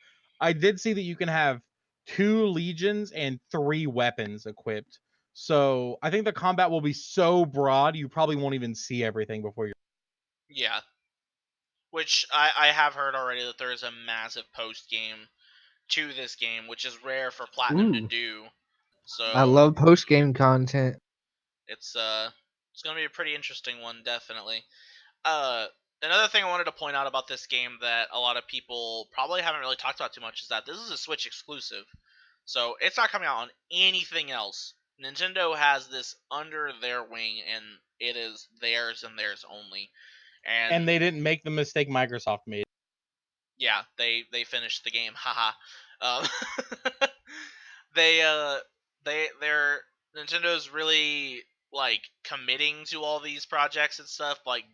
I did see that you can have 2 legions and 3 weapons equipped. So I think the combat will be so broad you probably won't even see everything before you're. yeah, which I have heard already that there is a massive post game to this game, which is rare for Platinum to Ooh. do. So I love post game content. it's gonna be a pretty interesting one, definitely. Another thing I wanted to point out about this game that a lot of people probably haven't really talked about too much is that this is a Switch exclusive. So it's not coming out on anything else. Nintendo has this under their wing, and it is theirs and theirs only. And they didn't make the mistake Microsoft made. Yeah, they finished the game. Haha. Um, they're Nintendo's really like committing to all these projects and stuff. Like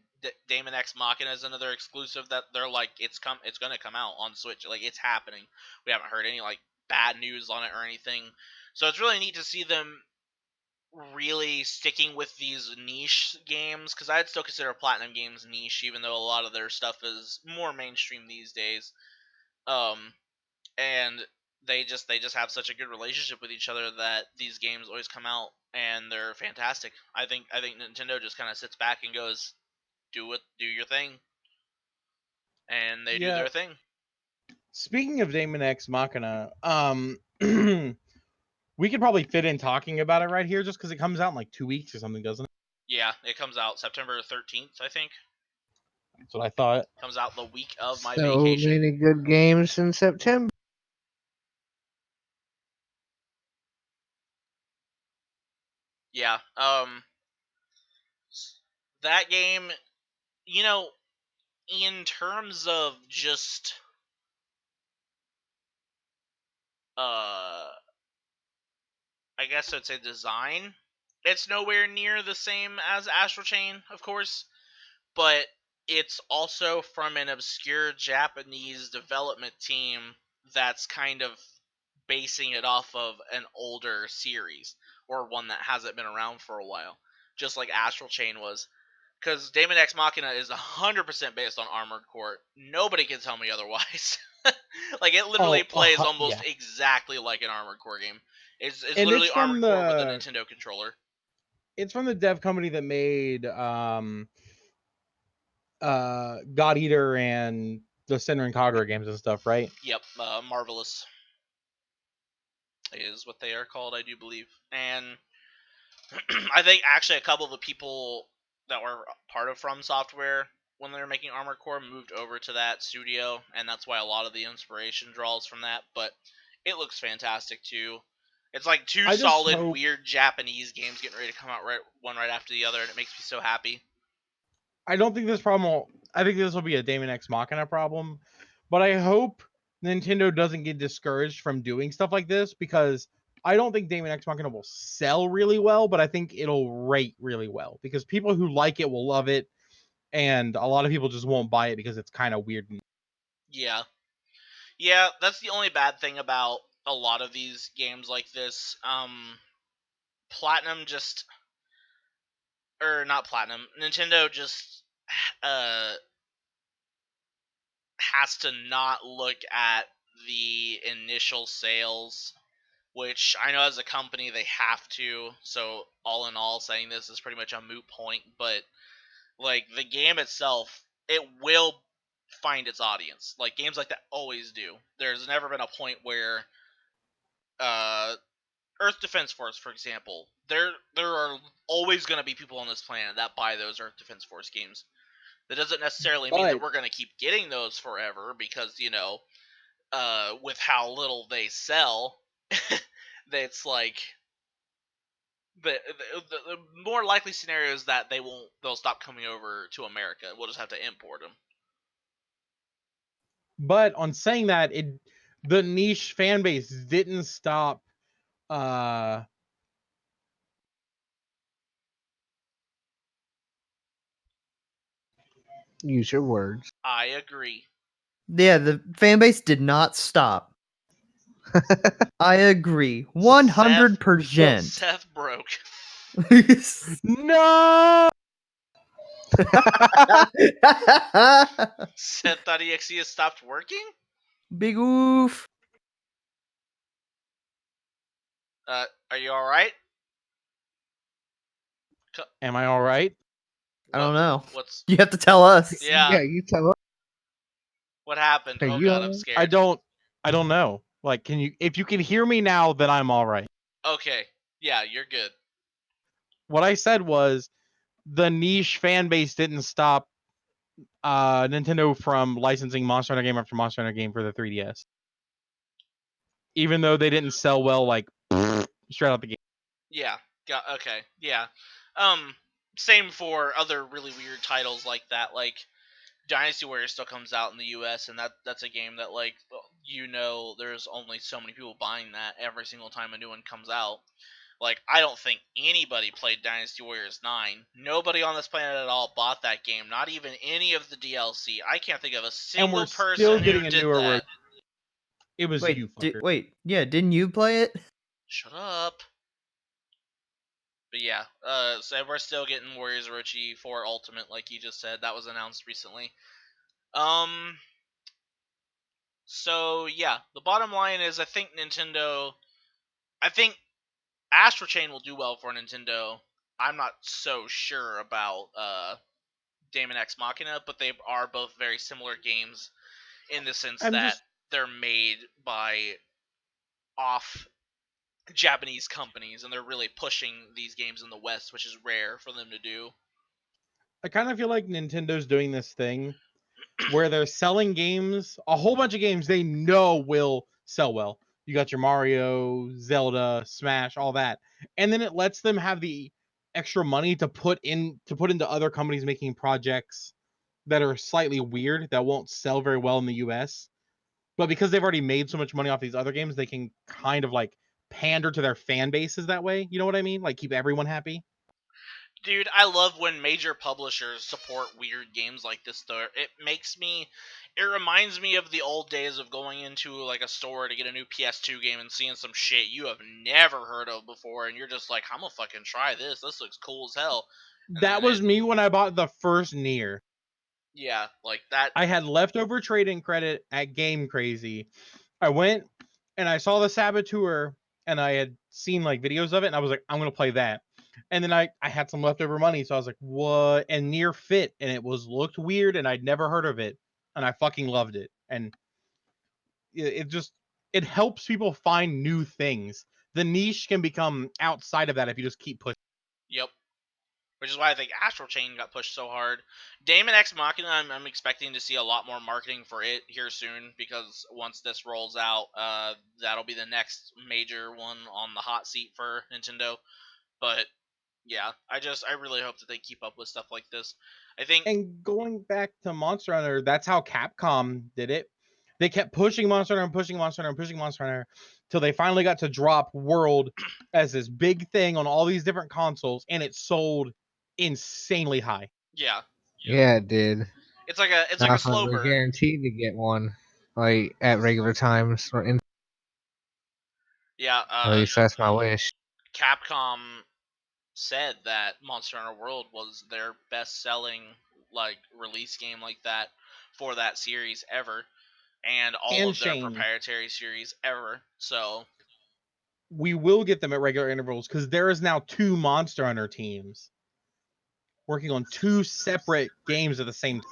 Daemon X Machina is another exclusive that they're like it's gonna come out on Switch. Like it's happening. We haven't heard any like bad news on it or anything. So it's really neat to see them really sticking with these niche games, because I'd still consider Platinum games niche, even though a lot of their stuff is more mainstream these days. And they just have such a good relationship with each other that these games always come out and they're fantastic. I think Nintendo just kind of sits back and goes, do your thing, and they do Yeah. their thing. Speaking of Daemon X Machina, we could probably fit in talking about it right here just because it comes out in like 2 weeks or something, doesn't it? Yeah, it comes out September 13th, I think. That's what I thought. Comes out the week of my So vacation. many good games in September. Yeah. That game, you know, in terms of just I guess I'd say design, it's nowhere near the same as Astral Chain, of course, but it's also from an obscure Japanese development team that's kind of basing it off of an older series or one that hasn't been around for a while, just like Astral Chain was. Because Daemon X Machina is 100% based on Armored Core. Nobody can tell me otherwise. Like, it literally plays almost exactly like an Armored Core game. It's And literally it's from Armored Core with a Nintendo controller. It's from the dev company that made God Eater and the Senran and Kagura games and stuff, right? Yep, Marvelous is what they are called, I do believe. And I think actually a couple of the people that were part of From Software when they were making Armored Core moved over to that studio, and that's why a lot of the inspiration draws from that. But it looks fantastic too. It's like two solid, weird Japanese games getting ready to come out one right after the other, and it makes me so happy. I don't think I think this will be a Daemon X Machina problem, but I hope Nintendo doesn't get discouraged from doing stuff like this, because I don't think Daemon X Machina will sell really well, but I think it'll rate really well because people who like it will love it, and a lot of people just won't buy it because it's kind of weird. Yeah. Yeah, that's the only bad thing about a lot of these games like this. Platinum just, or not Platinum, Nintendo just has to not look at the initial sales, which I know as a company they have to. So all in all, saying this is pretty much a moot point, but like the game itself, it will find its audience. Like games like that always do. There's never been a point where Earth Defense Force, for example, there are always going to be people on this planet that buy those Earth Defense Force games. That doesn't necessarily mean that we're going to keep getting those forever, because, you know, with how little they sell, it's like the more likely scenario is that they'll stop coming over to America. We'll just have to import them. But on saying that, the niche fan base didn't stop Use your words. I agree. Yeah, the fan base did not stop. I agree. 100%. Seth broke. No! Seth.exe has stopped working? Big oof. Are you alright? Am I all right? I don't know. What's You have to tell us. Yeah. You tell us. What happened? Are Oh you god, all I'm right? scared. I don't know. Like, if you can hear me now, then I'm all right. Okay. Yeah, you're good. What I said was the niche fan base didn't stop Nintendo from licensing Monster Hunter game after Monster Hunter game for the 3DS. Even though they didn't sell well, like, straight out the gate. Yeah. Okay. Yeah. Um. Same for other really weird titles like that. Like Dynasty Warriors still comes out in the U.S. and that's a game that there's only so many people buying that every single time a new one comes out. Like I don't think anybody played Dynasty Warriors 9. Nobody on this planet at all bought that game. Not even any of the DLC. I can't think of a And single we're person still who getting a did newer that. version. It was you, fucker. Yeah, didn't you play it? Shut up. But yeah, so we're still getting Warriors Orochi 4 Ultimate, like you just said. That was announced recently. So yeah, the bottom line is I think Astral Chain will do well for Nintendo. I'm not so sure about Daemon X Machina, but they are both very similar games in the sense that they're made by off Japanese companies and they're really pushing these games in the West, which is rare for them to do. I kind of feel like Nintendo's doing this thing where they're selling games, a whole bunch of games they know will sell well. You got your Mario, Zelda, Smash, all that. And then it lets them have the extra money to put into other companies making projects that are slightly weird that won't sell very well in the US. But because they've already made so much money off these other games, they can kind of like pander to their fan bases that way. You know what I mean? Like keep everyone happy. Dude, I love when major publishers support weird games like this though. It reminds me of the old days of going into like a store to get a new PS2 game and seeing some shit you have never heard of before and you're just like, I'm gonna fucking try this. This looks cool as hell. And That was me when I bought the first Nier. Yeah, like that. I had leftover trading credit at Game Crazy. I went and I saw the Saboteur and I had seen like videos of it and I was like, I'm gonna play that. And then I had some leftover money, so I was like, what? And Nier fit and it looked weird and I'd never heard of it. And I fucking loved it. And it helps people find new things. The niche can become outside of that if you just keep pushing. Yep. Which is why I think Astral Chain got pushed so hard. Daemon X Machina, I'm expecting to see a lot more marketing for it here soon because once this rolls out, that'll be the next major one on the hot seat for Nintendo. But yeah, I really hope that they keep up with stuff like this. I think. And going back to Monster Hunter, that's how Capcom did it. They kept pushing Monster Hunter and pushing Monster Hunter and pushing Monster Hunter till they finally got to drop World as this big thing on all these different consoles, and it sold insanely high. Yeah. Yeah, it did. It's like a Now slow we're burn. guaranteed to get one, like at regular times, or in. Yeah. At least that's my wish. Capcom said that Monster Hunter World was their best-selling like release game like that for that series ever, and all of their proprietary series ever. So we will get them at regular intervals because there is now 2 Monster Hunter teams working on 2 separate games at the same time.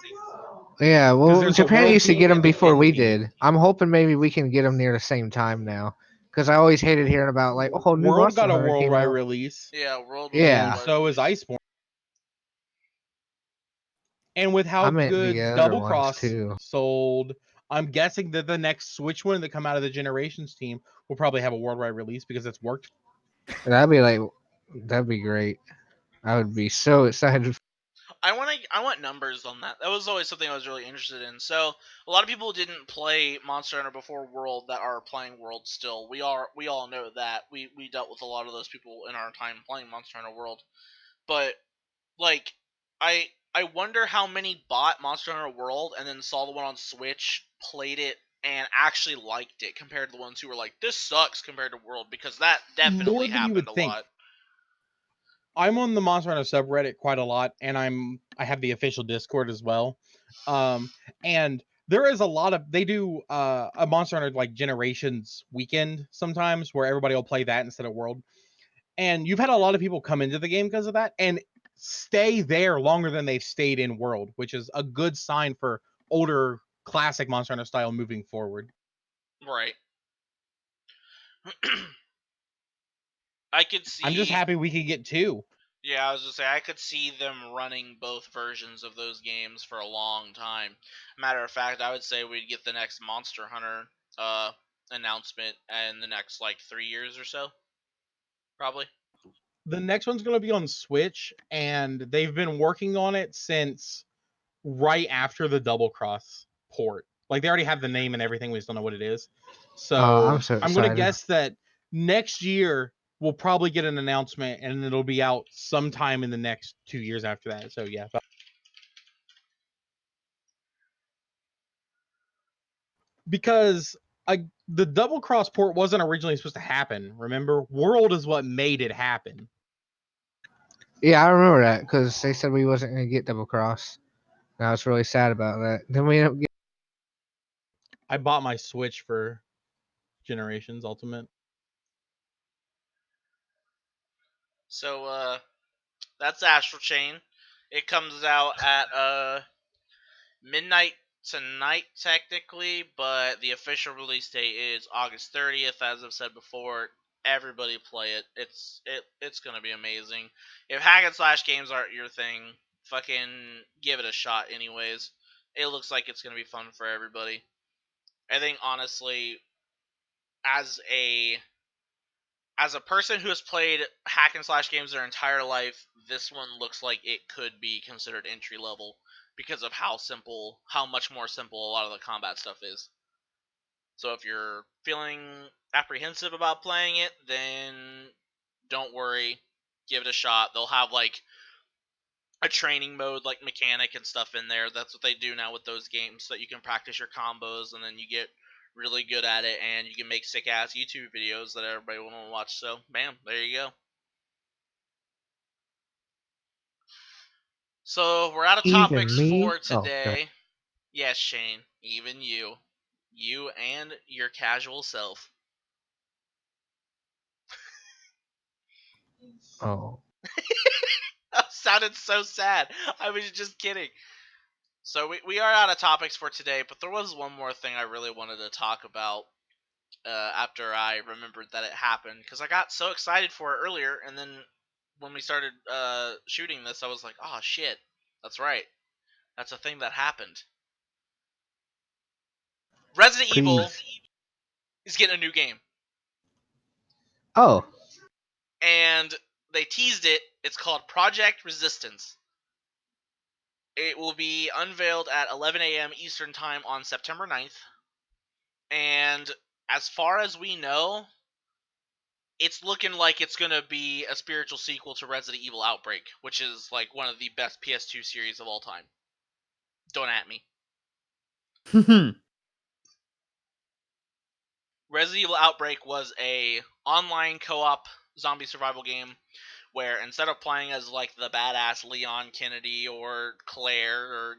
Yeah, well, Japan used to get them and the before we team. did. I'm hoping maybe we can get them near the same time now, because I always hated hearing about like, oh, new World Monster got a Hunter came worldwide out. release. yeah, World. Yeah. Was So is Iceborne. And with how I meant good the other Double ones, Cross too. sold, I'm guessing that the next Switch one that come out of the Generations team will probably have a worldwide release because it's worked. That'd be great. I would be so excited. I want numbers on that. That was always something I was really interested in. So a lot of people didn't play Monster Hunter before World that are playing World still. We all know that. We dealt with a lot of those people in our time playing Monster Hunter World. But like I wonder how many bought Monster Hunter World and then saw the one on Switch, played it, and actually liked it compared to the ones who were like, this sucks compared to World, because that definitely More than you happened would a think. lot. I'm on the Monster Hunter subreddit quite a lot, and I have the official Discord as well. And there is a lot of they do a Monster Hunter like Generations weekend sometimes where everybody will play that instead of World. And you've had a lot of people come into the game because of that and stay there longer than they've stayed in World, which is a good sign for older classic Monster Hunter style moving forward. Right. I could see. I'm just happy we could get 2. Yeah, I was just say I could see them running both versions of those games for a long time. Matter of fact, I would say we'd get the next Monster Hunter announcement in the next like 3 years or so, probably. The next one's going to be on Switch, and they've been working on it since right after the Double Cross port. Like, they already have the name and everything. We just don't know what it is. So I'm so I'm going to excited. guess that next year we'll probably get an announcement, and it'll be out sometime in the next 2 years after that. So yeah. Because the Double Cross port wasn't originally supposed to happen. Remember, World is what made it happen. Yeah, I remember that because they said we wasn't going to get Double Cross. And I was really sad about that. Then we ended up getting. I bought my Switch for Generations Ultimate. So that's Astral Chain. It comes out at midnight tonight technically, but the official release date is August 30th. As I've said before, everybody play it. It's gonna be amazing. If hack and slash games aren't your thing, fucking give it a shot. Anyways, it looks like it's gonna be fun for everybody. I think honestly, as a person who has played hack and slash games their entire life, this one looks like it could be considered entry level because of how much more simple a lot of the combat stuff is. So if you're feeling apprehensive about playing it, then don't worry, give it a shot. They'll have like a training mode like mechanic and stuff in there. That's what they do now with those games, so that you can practice your combos and then you get really good at it and you can make sick ass YouTube videos that everybody will want to watch. So bam, there you go. So we're out of Even topics me? for Oh, okay. today. Yes, Shane, even you. You and your casual self. Oh. That sounded so sad. I was just kidding. So we are out of topics for today, but there was one more thing I really wanted to talk about after I remembered that it happened, because I got so excited for it earlier, and then when we started shooting this, I was like, oh shit, that's right. That's a thing that happened. Resident Evil Please. is getting a new game. Oh. And they teased it. It's called Project Resistance. It will be unveiled at 11 a.m. Eastern Time on September 9th. And as far as we know, it's looking like it's going to be a spiritual sequel to Resident Evil Outbreak, which is like one of the best PS2 series of all time. Don't at me. Resident Evil Outbreak was a online co-op zombie survival game where instead of playing as like the badass Leon Kennedy or Claire or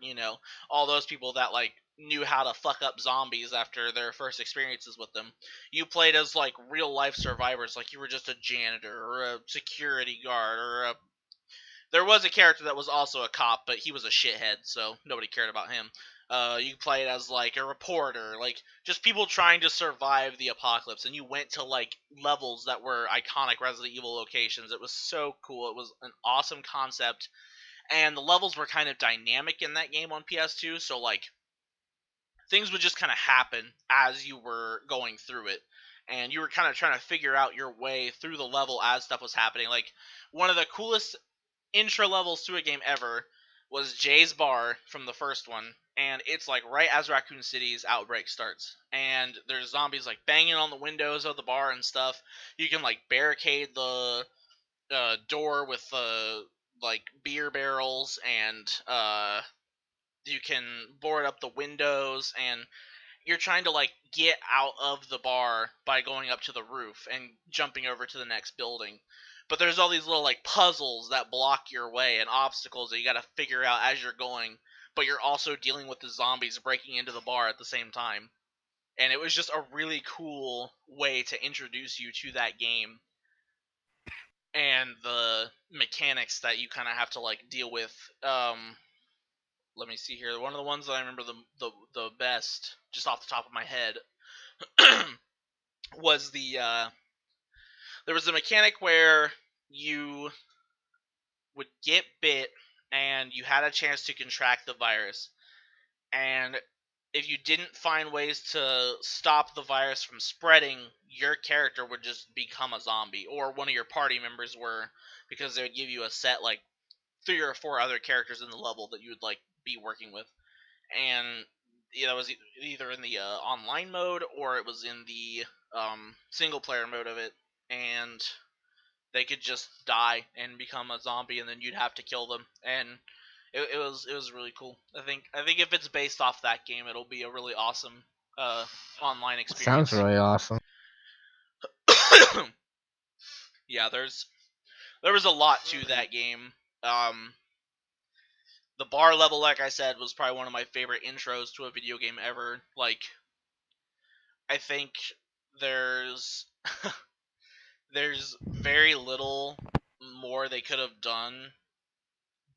all those people that like knew how to fuck up zombies after their first experiences with them, you played as like real life survivors, like you were just a janitor or a security guard or there was a character that was also a cop, but he was a shithead, so nobody cared about him. You played as like a reporter, like just people trying to survive the apocalypse, and you went to like levels that were iconic Resident Evil locations. It was so cool. It was an awesome concept, and the levels were kind of dynamic in that game on PS2. So like things would just kind of happen as you were going through it, and you were kind of trying to figure out your way through the level as stuff was happening. Like one of the coolest intro levels to a game ever was Jay's Bar from the first one, and it's like right as Raccoon City's outbreak starts, and there's zombies like banging on the windows of the bar and stuff. You can like barricade the door with like beer barrels, and you can board up the windows, and you're trying to like get out of the bar by going up to the roof and jumping over to the next building. But there's all these little like puzzles that block your way and obstacles that you got to figure out as you're going, but you're also dealing with the zombies breaking into the bar at the same time. And it was just a really cool way to introduce you to that game and the mechanics that you kind of have to like deal with. Let me see here. One of the ones that I remember the best, just off the top of my head, was the there was a mechanic where you would get bit and you had a chance to contract the virus. And if you didn't find ways to stop the virus from spreading, your character would just become a zombie, or one of your party members were, because they would give you a set like 3 or 4 other characters in the level that you would like be working with, and it was either in the online mode or it was in the single player mode of it, and they could just die and become a zombie, and then you'd have to kill them, and it was really cool. I think if it's based off that game, it'll be a really awesome online Sounds experience. really awesome. Yeah, there was a lot to that game. The bar level, like I said, was probably one of my favorite intros to a video game ever. Like, I think there's there's very little more they could have done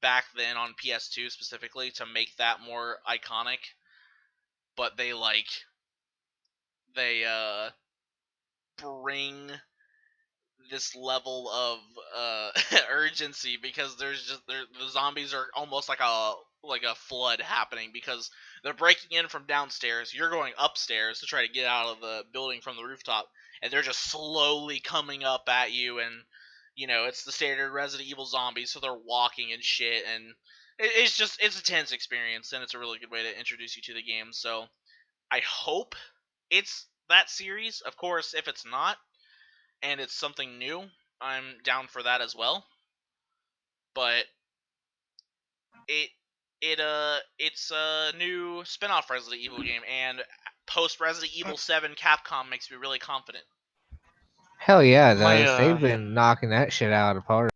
back then on PS2 specifically to make that more iconic, but they bring this level of urgency, because the zombies are almost like a flood happening, because they're breaking in from downstairs, you're going upstairs to try to get out of the building from the rooftop, and they're just slowly coming up at you, and it's the standard Resident Evil zombies, so they're walking and shit, and it's a tense experience, and it's a really good way to introduce you to the game. So I hope it's that series. Of course, if it's not and it's something new, I'm down for that as well. But it it's a new spin-off Resident Evil game, and post Resident Evil 7 Capcom makes me really confident. Hell yeah, it My does. They've been knocking that shit out of the park.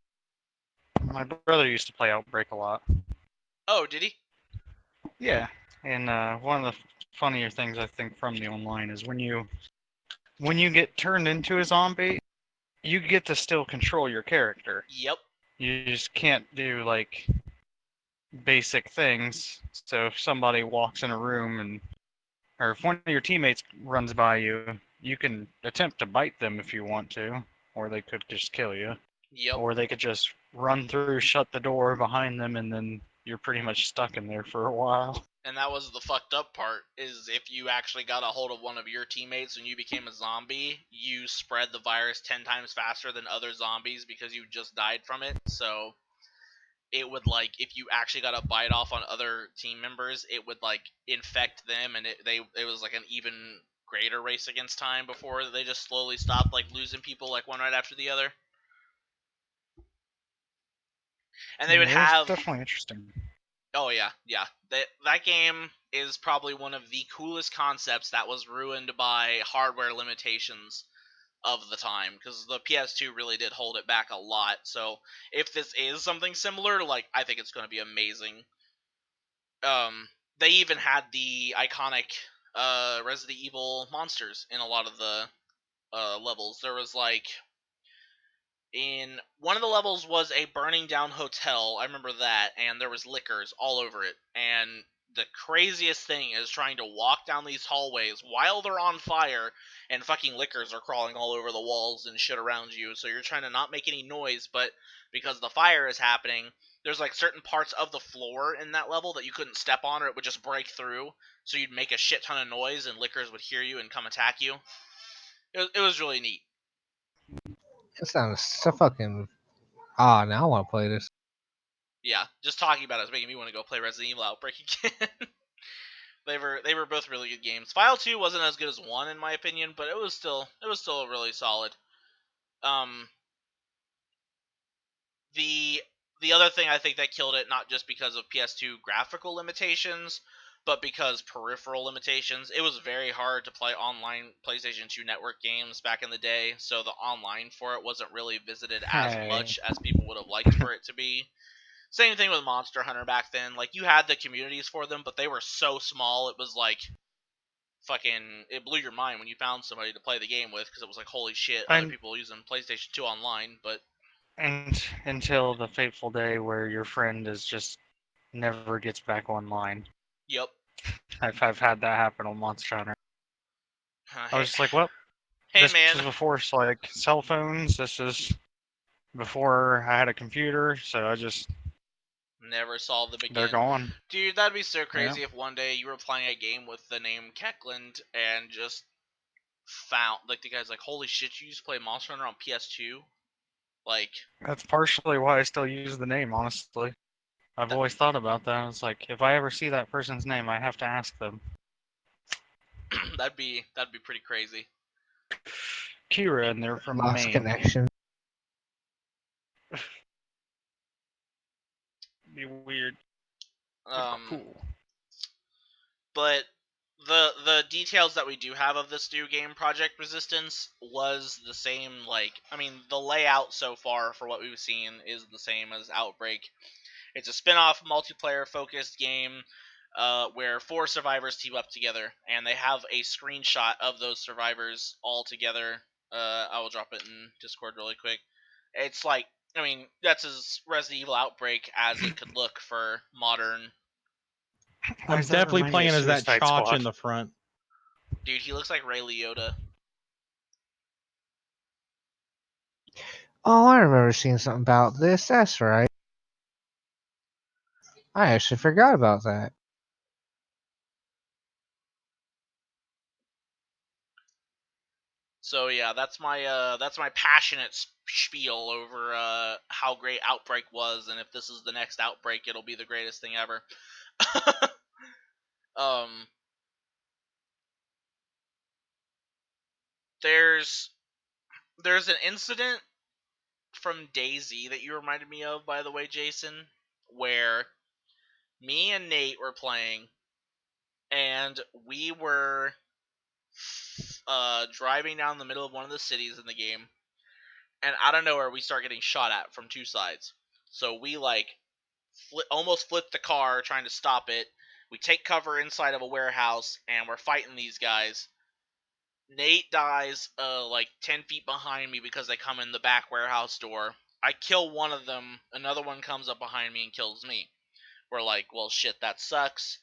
my brother used to play Outbreak a lot. Oh, did he? Yeah, and one of the funnier things I think from the online is when you get turned into a zombie, you get to still control your character. Yep. You just can't do like basic things. So if somebody walks in a room or if one of your teammates runs by you, you can attempt to bite them if you want to, or they could just kill you. Yep. Or they could just run through, shut the door behind them, and then you're pretty much stuck in there for a while. And that was the fucked up part, is if you actually got a hold of one of your teammates and you became a zombie, you spread the virus 10 times faster than other zombies because you just died from it. So it would, like, if you actually got a bite off on other team members, it would like infect them, and it was like an even greater race against time before they just slowly stopped like losing people like one right after the other. And they would It was have definitely interesting. Oh yeah. That game is probably one of the coolest concepts that was ruined by hardware limitations of the time, because the PS2 really did hold it back a lot. So if this is something similar, like, I think it's going to be amazing. They even had the iconic Resident Evil monsters in a lot of the levels. There was like in one of the levels was a burning down hotel. I remember that, and there was liquors all over it. And the craziest thing is trying to walk down these hallways while they're on fire, and fucking liquors are crawling all over the walls and shit around you. So you're trying to not make any noise, but because the fire is happening, there's like certain parts of the floor in that level that you couldn't step on, or it would just break through. So you'd make a shit ton of noise, and liquors would hear you and come attack you. It was really neat. It sounds so fucking. Ah, now I want to play this. Yeah, just talking about it is making me want to go play Resident Evil Outbreak again. They were both really good games. File 2 wasn't as good as 1 in my opinion, but it was still really solid. The other thing I think that killed it, not just because of PS2 graphical limitations, but because peripheral limitations. It was very hard to play online PlayStation 2 network games back in the day, so the online for it wasn't really visited as much as people would have liked for it to be. Same thing with Monster Hunter back then. Like, you had the communities for them, but they were so small, it was like fucking, it blew your mind when you found somebody to play the game with, because it was like, holy shit, other people using PlayStation 2 online. But And until the fateful day where your friend is just never gets back online. Yep. I've had that happen on Monster Hunter. I was just like, well, Hey this man, was before like cell phones. This is before I had a computer, so I just never saw them they're again. gone. Dude, that'd be so crazy Yeah. if one day you were playing a game with the name Keckland and just found like the guy's like, holy shit, you used to play Monster Hunter on PS2? Like, That's partially why I still use the name, honestly. I've always thought about that. It's like if I ever see that person's name, I have to ask them. that'd be pretty crazy. Kira, and they're from Lost Maine. connection. Be weird. Cool. But the details that we do have of this new game, Project Resistance, was the same. Like, I mean, the layout so far for what we've seen is the same as Outbreak. It's a spin-off multiplayer-focused game where 4 survivors team up together, and they have a screenshot of those survivors all together. I will drop it in Discord really quick. It's like, I mean, that's as Resident Evil Outbreak as it could look for modern. Why I'm does that definitely remind me playing of as that Suicide Chotch Squad? in the front. Dude, he looks like Ray Liotta. Oh, I remember seeing something about this. That's right. I actually forgot about that. So yeah, that's my passionate spiel over how great Outbreak was, and if this is the next Outbreak, it'll be the greatest thing ever. um, there's an incident from DayZ that you reminded me of, by the way, Jason, where me and Nate were playing, and we were driving down the middle of one of the cities in the game, and out of nowhere we start getting shot at from 2 sides. So we like almost flip the car trying to stop it. We take cover inside of a warehouse and we're fighting these guys. Nate dies like 10 feet behind me because they come in the back warehouse door. I kill one of them, another one comes up behind me and kills me. We're like, well, shit, that sucks.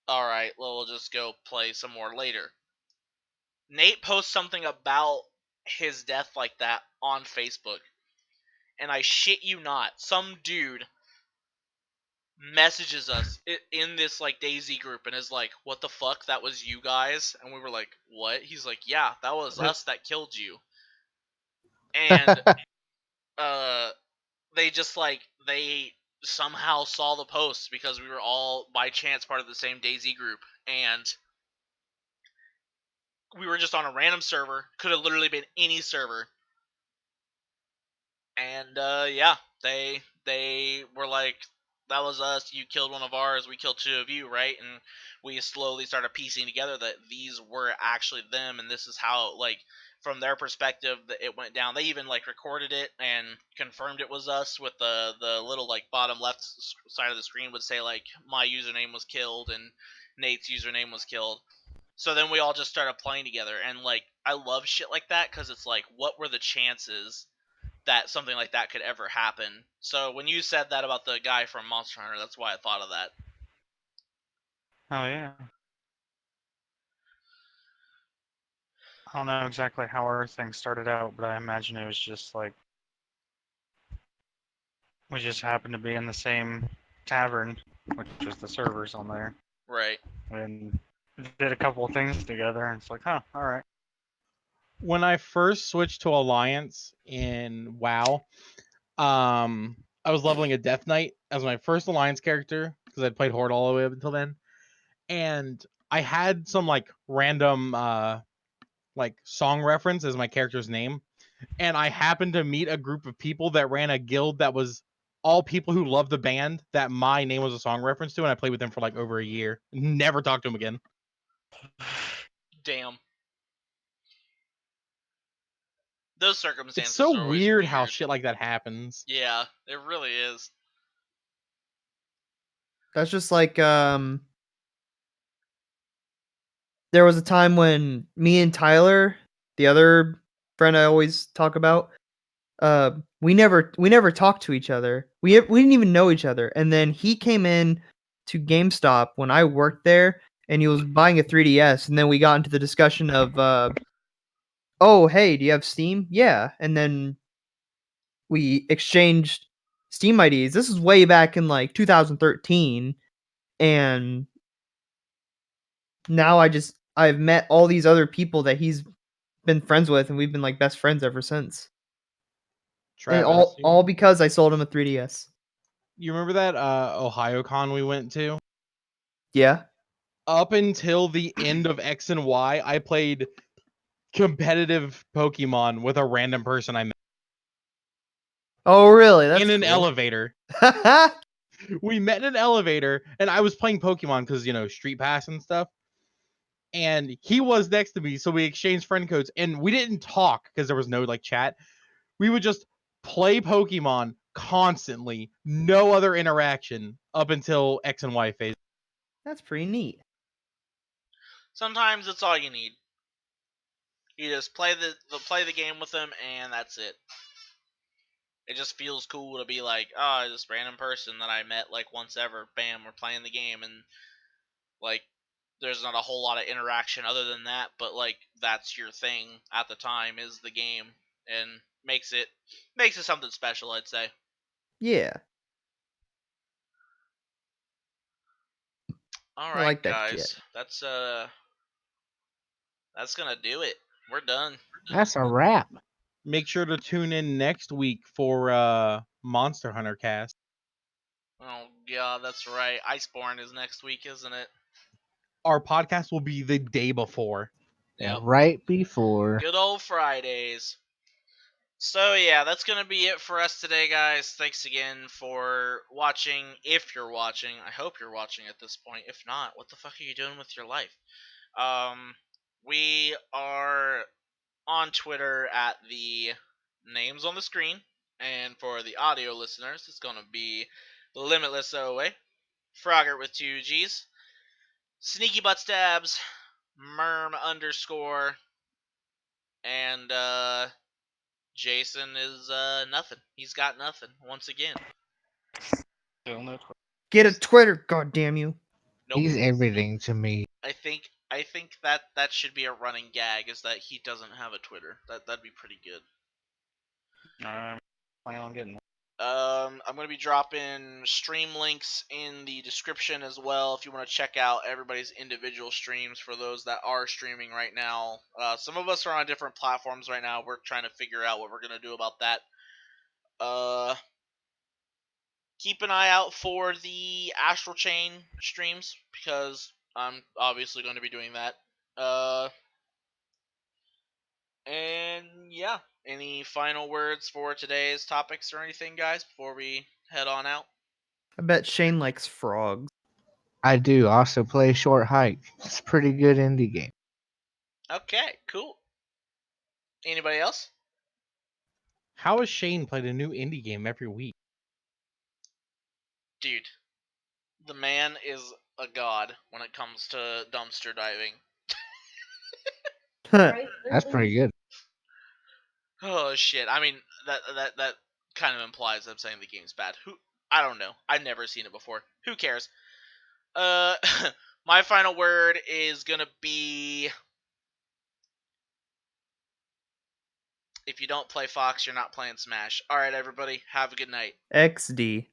Alright, well, we'll just go play some more later. Nate posts something about his death like that on Facebook. And I shit you not, some dude messages us in this like DayZ group and is like, "What the fuck? That was you guys?" And we were like, "What?" He's like, "Yeah, that was us that killed you." And uh, they just like they somehow saw the post because we were all by chance part of the same DayZ group, and we were just on a random server. Could have literally been any server. And yeah, they were like, that was us, you killed one of ours, we killed 2 of you, right? And we slowly started piecing together that these were actually them, and this is how, like, from their perspective, that it went down. They even like recorded it and confirmed it was us with the little like bottom left side of the screen would say like my username was killed and Nate's username was killed. So then we all just started playing together, and like I love shit like that because it's like, what were the chances that something like that could ever happen? So when you said that about the guy from Monster Hunter, that's why I thought of that. Oh yeah. I don't know exactly how our thing started out, but I imagine it was just like we just happened to be in the same tavern, which was the servers on there, Right. and did a couple of things together, and it's like, huh, all right. When I first switched to Alliance in WoW, I was leveling a Death Knight as my first Alliance character because I'd played Horde all the way up until then, and I had some like random like song reference as my character's name, and I happened to meet a group of people that ran a guild that was all people who loved the band that my name was a song reference to, and I played with them for like over a year. Never talked to them again. Damn. Those circumstances It's so are always weird how shit like that happens. Yeah, it really is. That's just like there was a time when me and Tyler, the other friend I always talk about, we never talked to each other. We didn't even know each other. And then he came in to GameStop when I worked there, and he was buying a 3DS. And then we got into the discussion of, oh, hey, do you have Steam? Yeah. And then we exchanged Steam IDs. This is way back in like 2013. And now I've met all these other people that he's been friends with, and we've been like best friends ever since. And Travis, all because I sold him a 3DS. you remember that Ohio Con we went to? Yeah. Up until the end of X and Y, I played competitive Pokemon with a random person I met Oh, really? That's in an cool. elevator. We met in an elevator, and I was playing Pokemon because, Street Pass and stuff. And he was next to me, so we exchanged friend codes, and we didn't talk because there was no chat. We would just play Pokemon constantly, no other interaction up until X and Y phase. That's pretty neat. Sometimes it's all you need. You just play the game with them, and that's it. It just feels cool to be like, oh, this random person that I met like once ever. Bam, we're playing the game, and like, there's not a whole lot of interaction other than that. But like, that's your thing at the time is the game, and makes it something special, I'd say. Yeah. All I right, like that guys, shit. that's gonna do it. We're done. That's a wrap. Make sure to tune in next week for Monster Hunter Cast. Oh god, that's right. Iceborne is next week, isn't it? Our podcast will be the day before. Yeah, Yep. right before. Good old Fridays. So yeah, that's gonna be it for us today, guys. Thanks again for watching. If you're watching, I hope you're watching at this point. If not, what the fuck are you doing with your life? We are on Twitter at the names on the screen, and for the audio listeners, it's gonna be Limitless OA, Frogger with 2 G's, Sneaky Butt Stabs, Merm _ and Jason is nothing. He's got nothing once again. Still no Twitter. Get a Twitter, goddamn you. Nope. He's everything to me. I think that should be a running gag is that he doesn't have a Twitter. That'd be pretty good. I'm planning on getting that. I'm gonna be dropping stream links in the description as well if you want to check out everybody's individual streams for those that are streaming right now. Some of us are on different platforms right now. We're trying to figure out what we're gonna do about that. Keep an eye out for the Astral Chain streams because I'm obviously going to be doing that. And yeah, any final words for today's topics or anything, guys, before we head on out? I bet Shane likes frogs. I do also play Short Hike. It's a pretty good indie game. Okay, cool. Anybody else? How has Shane played a new indie game every week? Dude, the man is a god when it comes to dumpster diving. That's pretty good. Oh shit! I mean, that kind of implies I'm saying the game's bad. I don't know. I've never seen it before. Who cares? My final word is gonna be: if you don't play Fox, you're not playing Smash. All right, everybody, have a good night. XD.